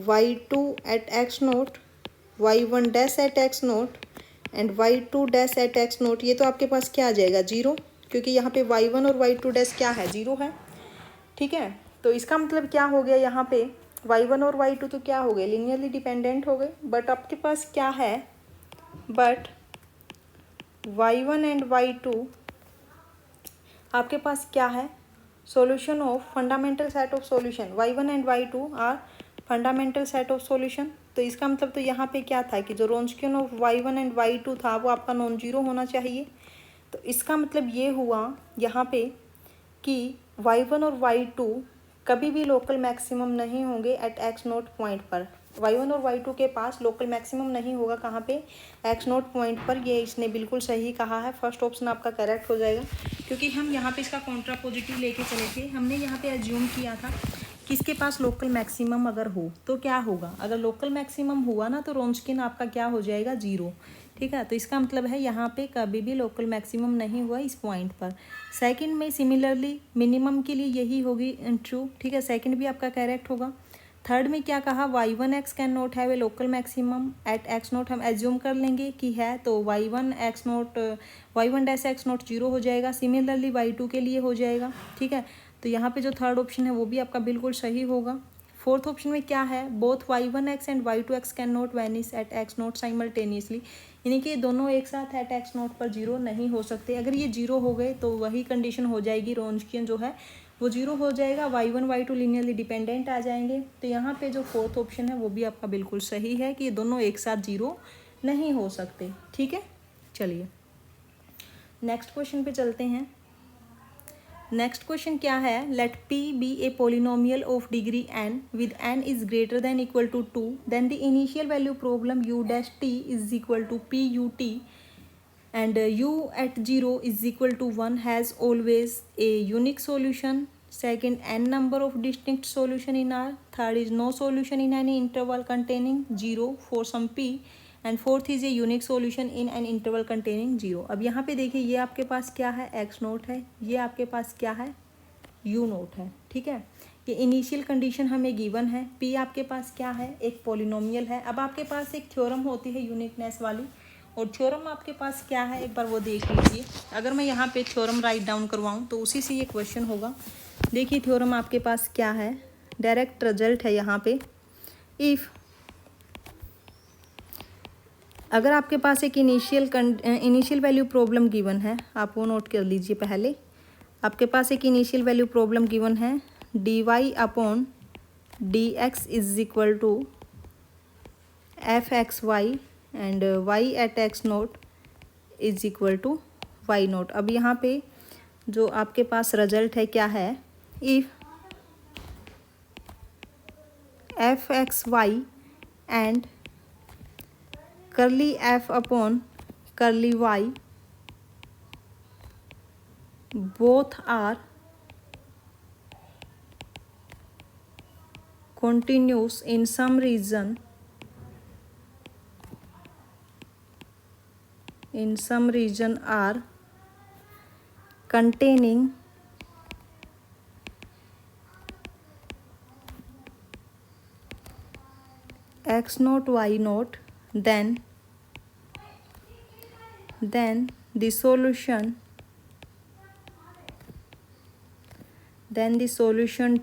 y2 at x naught, y1 dash at x naught and y2 dash at x naught. ये तो आपके पास क्या आ जाएगा, जीरो, क्योंकि यहाँ पे y1 और y2 डैश क्या है, जीरो है। ठीक है, तो इसका मतलब क्या हो गया, यहाँ पे y1 और y2 तो क्या हो गए, लीनियरली डिपेंडेंट हो गए। बट आपके पास क्या है, बट y1 एंड y2 आपके पास क्या है, solution of fundamental set of solution, y1 and y2 are fundamental set of solution. तो इसका मतलब तो यहाँ पे क्या था कि जो रोंचकियन ऑफ y1 एंड y2 था वो आपका नॉन जीरो होना चाहिए। तो इसका मतलब ये हुआ यहाँ पे कि y1 और y2 कभी भी लोकल मैक्सिमम नहीं होंगे एट एक्स नोट पॉइंट पर। y1 और y2 के पास लोकल मैक्सिमम नहीं होगा कहाँ पे, एक्स नोट पॉइंट पर। ये इसने बिल्कुल सही कहा है, फर्स्ट ऑप्शन आपका करेक्ट हो जाएगा, क्योंकि हम यहाँ पे इसका कॉन्ट्रा पॉजिटिव लेके चले थे। हमने यहाँ पे एज्यूम किया था कि इसके पास लोकल मैक्सिमम अगर हो तो क्या होगा, अगर लोकल मैक्सिमम हुआ ना तो रोंचकिन आपका क्या हो जाएगा, जीरो। ठीक है, तो इसका मतलब है यहाँ पे कभी भी लोकल मैक्सिमम नहीं हुआ इस पॉइंट पर। सेकंड में सिमिलरली मिनिमम के लिए यही होगी ट्रू। ठीक है, सेकंड भी आपका करेक्ट होगा। थर्ड में क्या कहा, y1x can not have a local maximum at x naught, हम एज्यूम कर लेंगे कि है, तो y1 dash x note zero हो जाएगा। सिमिलरली y2 के लिए हो जाएगा। ठीक है, तो यहाँ पे जो थर्ड ऑप्शन है वो भी आपका बिल्कुल सही होगा। फोर्थ ऑप्शन में क्या है, both y1x and y2x can not vanish at x naught simultaneously, यानी कि दोनों एक साथ एट एक्स नोट पर जीरो नहीं हो सकते। अगर ये जीरो हो गए तो वही कंडीशन हो जाएगी, रोंचकियन जो है वो जीरो हो जाएगा, y1 y2 लीनियरली डिपेंडेंट आ जाएंगे। तो यहाँ पे जो फोर्थ ऑप्शन है वो भी आपका बिल्कुल सही है कि ये दोनों एक साथ जीरो नहीं हो सकते। ठीक है, चलिए नेक्स्ट क्वेश्चन पे चलते हैं। नेक्स्ट क्वेश्चन क्या है, let p be a polynomial of degree n with n is greater than equal to 2, then the initial value problem u dash t is equal to p u t and u at 0 is equal to 1 has always a unique solution. Second, n number of distinct solution in R. Third is no solution in any interval containing 0 for some p. And fourth is a unique solution in an interval containing 0। अब यहाँ पे देखिए ये आपके पास क्या है, x note है, ये आपके पास क्या है, यू नोट है। ठीक है, ये इनिशियल कंडीशन हमें गिवन है, पी आपके पास क्या है, एक पॉलिनोमियल है। अब आपके पास एक थ्योरम होती है यूनिकनेस वाली, और थ्योरम आपके पास क्या है एक बार वो देख लीजिए। अगर मैं यहाँ पे थ्योरम राइट डाउन करवाऊँ तो उसी से ये क्वेश्चन होगा। देखिए थ्योरम आपके पास क्या है, डायरेक्ट रिजल्ट है यहाँ पे। इफ़ अगर आपके पास एक इनिशियल वैल्यू प्रॉब्लम गिवन है, आप वो नोट कर लीजिए पहले। आपके पास एक इनिशियल वैल्यू प्रॉब्लम गिवन है, dy upon dx is equal to f(x(y) and y at x naught is equal to y naught. अब यहाँ पे जो आपके पास रिजल्ट है क्या है, if f(x(y) and curly f upon curly y both are continuous in some region are containing x naught y naught, then the solution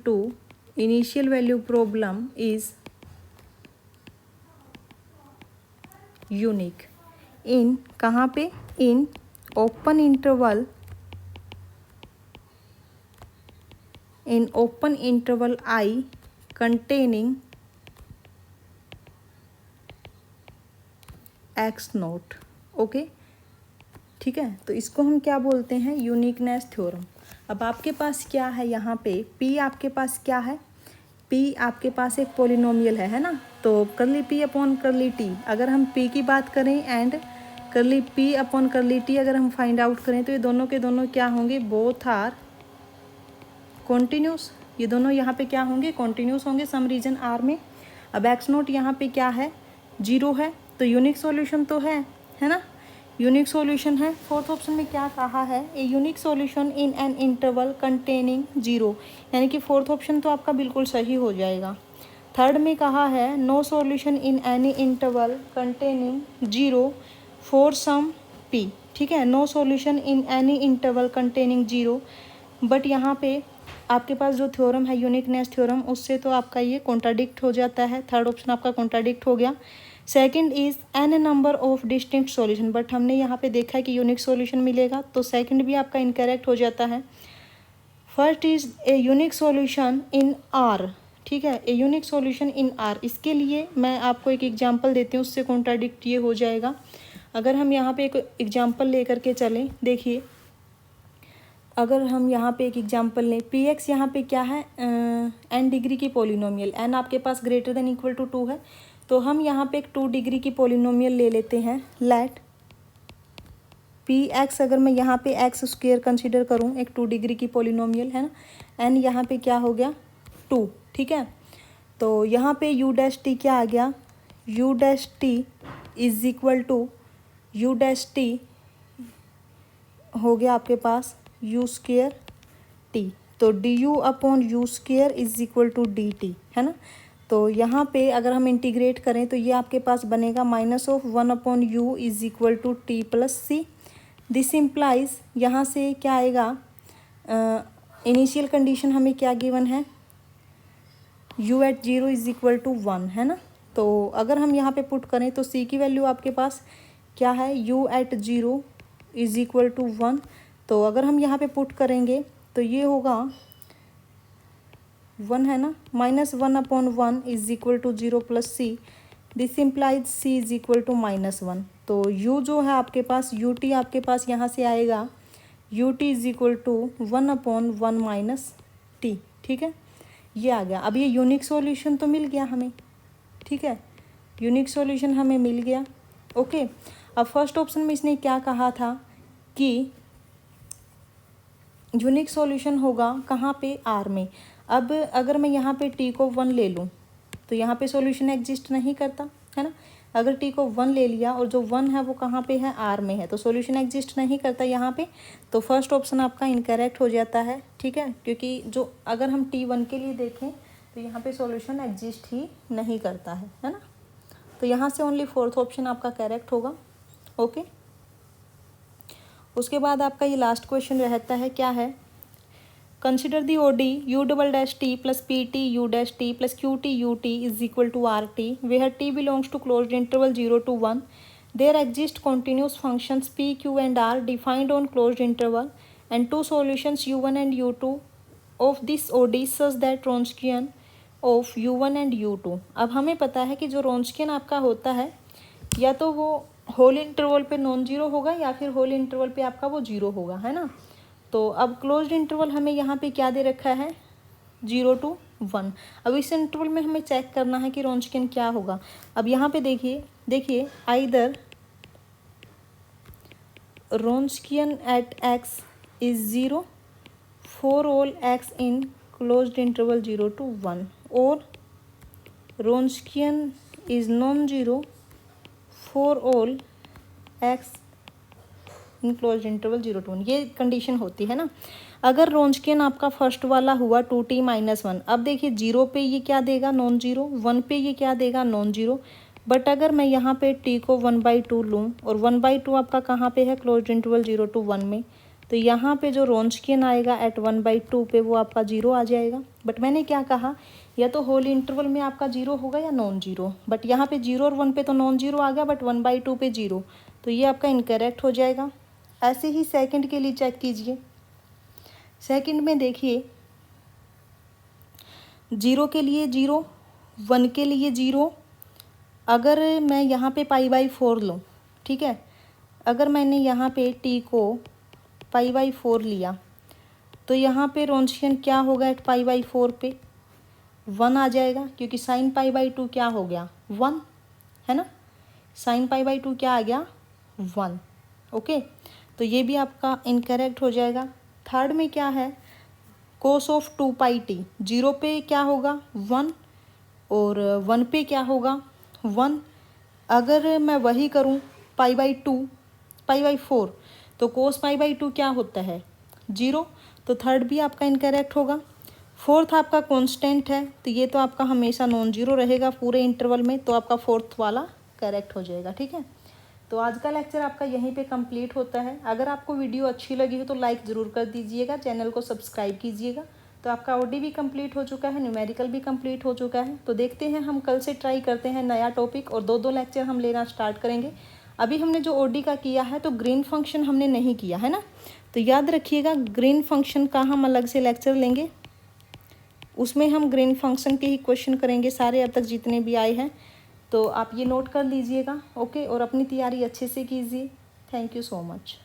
to initial value problem is unique in कहाँ पे, in open interval I containing x note. Okay, ठीक है, तो इसको हम क्या बोलते हैं, यूनिकनेस थ्योरम। अब आपके पास क्या है यहाँ पे, p आपके पास क्या है, p पी आपके पास एक पोलिनोमियल है ना, तो करली पी अपॉन करली टी अगर हम पी की बात करें एंड करली पी अपॉन करली टी अगर हम फाइंड आउट करें तो ये दोनों के दोनों क्या होंगे, बोथ आर कॉन्टिन्यूस। ये दोनों यहाँ पे क्या होंगे, कॉन्टिन्यूस होंगे सम रीजन आर में। अब एक्स नोट यहाँ पे क्या है, 0 है, तो यूनिक सॉल्यूशन तो है ना, यूनिक सॉल्यूशन है। फोर्थ ऑप्शन में क्या कहा है, ए unique solution in an interval containing 0, यानी कि फोर्थ ऑप्शन तो आपका बिल्कुल सही हो जाएगा। थर्ड में कहा है no solution in any interval containing 0 for some p, ठीक है, no solution in any interval containing 0, but यहाँ पे आपके पास जो थ्योरम है यूनिकनेस थ्योरम, उससे तो आपका ये कॉन्ट्राडिक्ट हो जाता है, थर्ड ऑप्शन आपका कॉन्ट्राडिक्ट हो गया। Second is an number of distinct solution, but हमने यहाँ पे देखा है कि यूनिक सॉल्यूशन मिलेगा, तो सेकंड भी आपका इनकरेक्ट हो जाता है। First is a unique solution in are, ठीक है, ए यूनिक सॉल्यूशन इन आर, इसके लिए मैं आपको एक एग्जांपल देती हूँ, उससे कॉन्ट्राडिक्ट ये हो जाएगा। अगर हम यहाँ पे एक एग्जांपल लेकर के चलें, देखिए अगर हम यहाँ पे एक एग्जांपल लें, पी एक्स यहाँ पे क्या है, एन डिग्री की पोलिनोमियल, एन आपके पास ग्रेटर देन इक्वल टू 2 है, तो हम यहाँ पे एक 2 डिग्री की पोलिनोमियल ले लेते हैं। लेट पी एक्स, अगर मैं यहाँ पे एक्स स्क्वेयर कंसिडर करूँ, एक 2 डिग्री की पोलिनोमियल है ना, एन यहाँ पे क्या हो गया 2, ठीक है, तो यहाँ पे यू डैश टी क्या आ गया, u dash t is equal to u dash t हो गया आपके पास यू स्क्वेयर टी, तो d u upon u square is equal to d t, है ना। तो यहाँ पे अगर हम इंटीग्रेट करें तो ये आपके पास बनेगा -1 upon u is equal to t plus c. This implies यहाँ से क्या आएगा, इनिशियल कंडीशन हमें क्या गिवन है, u at 0 is equal to 1, है ना। तो अगर हम यहाँ पे पुट करें तो c की वैल्यू आपके पास क्या है, u at 0 is equal to 1, तो अगर हम यहाँ पे पुट करेंगे तो ये होगा 1, है ना, -1 upon 1 is equal to 0 plus c. This implies c is equal to -1, तो u जो है आपके पास, ut आपके पास यहाँ से आएगा ut is equal to 1 upon 1 minus t, ठीक है, ये आ गया। अब ये यूनिक सॉल्यूशन तो मिल गया हमें, ठीक है, यूनिक सॉल्यूशन हमें मिल गया, ओके। अब फर्स्ट ऑप्शन में इसने क्या कहा था कि यूनिक सॉल्यूशन होगा कहाँ पे, आर में। अब अगर मैं यहाँ पे टी को 1 ले लूँ तो यहाँ पे सॉल्यूशन एग्जिस्ट नहीं करता, है ना। अगर टी को 1 ले लिया और जो 1 है वो कहाँ पे है, आर में है, तो सॉल्यूशन एग्जिस्ट नहीं करता यहाँ पे, तो फर्स्ट ऑप्शन आपका इनकरेक्ट हो जाता है, ठीक है, क्योंकि जो अगर हम T1 के लिए देखें तो यहाँ पे सॉल्यूशन एग्जिस्ट ही नहीं करता है ना। तो यहाँ से ओनली फोर्थ ऑप्शन आपका करेक्ट होगा, ओके। उसके बाद आपका ये लास्ट क्वेश्चन रहता है, क्या है, consider the ODE u double dash t plus p t u dash t plus q t u t is equal to r t, where t belongs to closed interval 0 to 1. There exist continuous functions p, q and r defined on closed interval and two solutions u1 and u2 of this OD such that Wronskian of u1 and u2. अब हमें पता है कि जो Wronskian आपका होता है या तो वो होल इंटरवल पे नॉन जीरो होगा या फिर होल इंटरवल पे आपका वो जीरो होगा, है ना। तो अब क्लोज्ड इंटरवल हमें यहाँ पे क्या दे रखा है, 0 to 1। अब इस इंटरवल में हमें चेक करना है कि Wronskian क्या होगा। अब यहाँ पे देखिए either Wronskian at x is 0 for all x in closed interval 0 to 1, or Wronskian is non-zero for all x in close interval 0 to 1, ये कंडीशन होती है ना। अगर Wronskian आपका फर्स्ट वाला हुआ 2t - 1, अब देखिए 0 पे ये क्या देगा, नॉन जीरो, 1 पे ये क्या देगा, नॉन जीरो, बट अगर मैं यहाँ पे t को 1/2 लूँ और 1/2 आपका कहाँ पे है, क्लोज इंटरवल 0 to 1 में, तो यहाँ पे जो Wronskian आएगा एट 1/2 पे वो आपका 0 आ जाएगा। बट मैंने क्या कहा, या तो होल इंटरवल में आपका 0 होगा या नॉन जीरो, बट यहाँ पे 0 और 1 पे तो नॉन जीरो आ गया, बट 1/2 पे 0, तो ये आपका इनकरेक्ट हो जाएगा। ऐसे ही सेकंड के लिए चेक कीजिए। सेकंड में देखिए 0 के लिए 0, 1 के लिए 0। अगर मैं यहाँ पे π/4 लूँ, ठीक है, अगर मैंने यहाँ पे t को π/4 लिया तो यहाँ पे Wronskian क्या होगा एट π/4 पे, 1 आ जाएगा, क्योंकि साइन पाई बाई 2 क्या हो गया 1 है ना, साइन पाई बाई 2 क्या आ गया 1। ओके, तो ये भी आपका इनकरेक्ट हो जाएगा। थर्ड में क्या है, कोस ऑफ 2 पाई टी, 0 पे क्या होगा 1 और 1 पे क्या होगा 1। अगर मैं वही करूँ पाई बाई 2 पाई बाई 4 तो कोस पाई बाई 2 क्या होता है 0, तो थर्ड भी आपका इनकरेक्ट होगा। फोर्थ आपका कांस्टेंट है, तो ये तो आपका हमेशा नॉन जीरो रहेगा पूरे इंटरवल में, तो आपका फोर्थ वाला करेक्ट हो जाएगा। ठीक है, तो आज का लेक्चर आपका यहीं पे कंप्लीट होता है। अगर आपको वीडियो अच्छी लगी हो तो लाइक ज़रूर कर दीजिएगा, चैनल को सब्सक्राइब कीजिएगा। तो आपका ओडी भी कंप्लीट हो चुका है, न्यूमेरिकल भी कंप्लीट हो चुका है। तो देखते हैं, हम कल से ट्राई करते हैं नया टॉपिक और 2 लेक्चर हम लेना स्टार्ट करेंगे। अभी हमने जो ओडी का किया है तो ग्रीन फंक्शन हमने नहीं किया है ना, तो याद रखिएगा ग्रीन फंक्शन का हम अलग से लेक्चर लेंगे, उसमें हम ग्रीन फंक्शन के ही क्वेश्चन करेंगे सारे अब तक जितने भी आए हैं। तो आप ये नोट कर लीजिएगा। ओके, और अपनी तैयारी अच्छे से कीजिए। Thank you so much.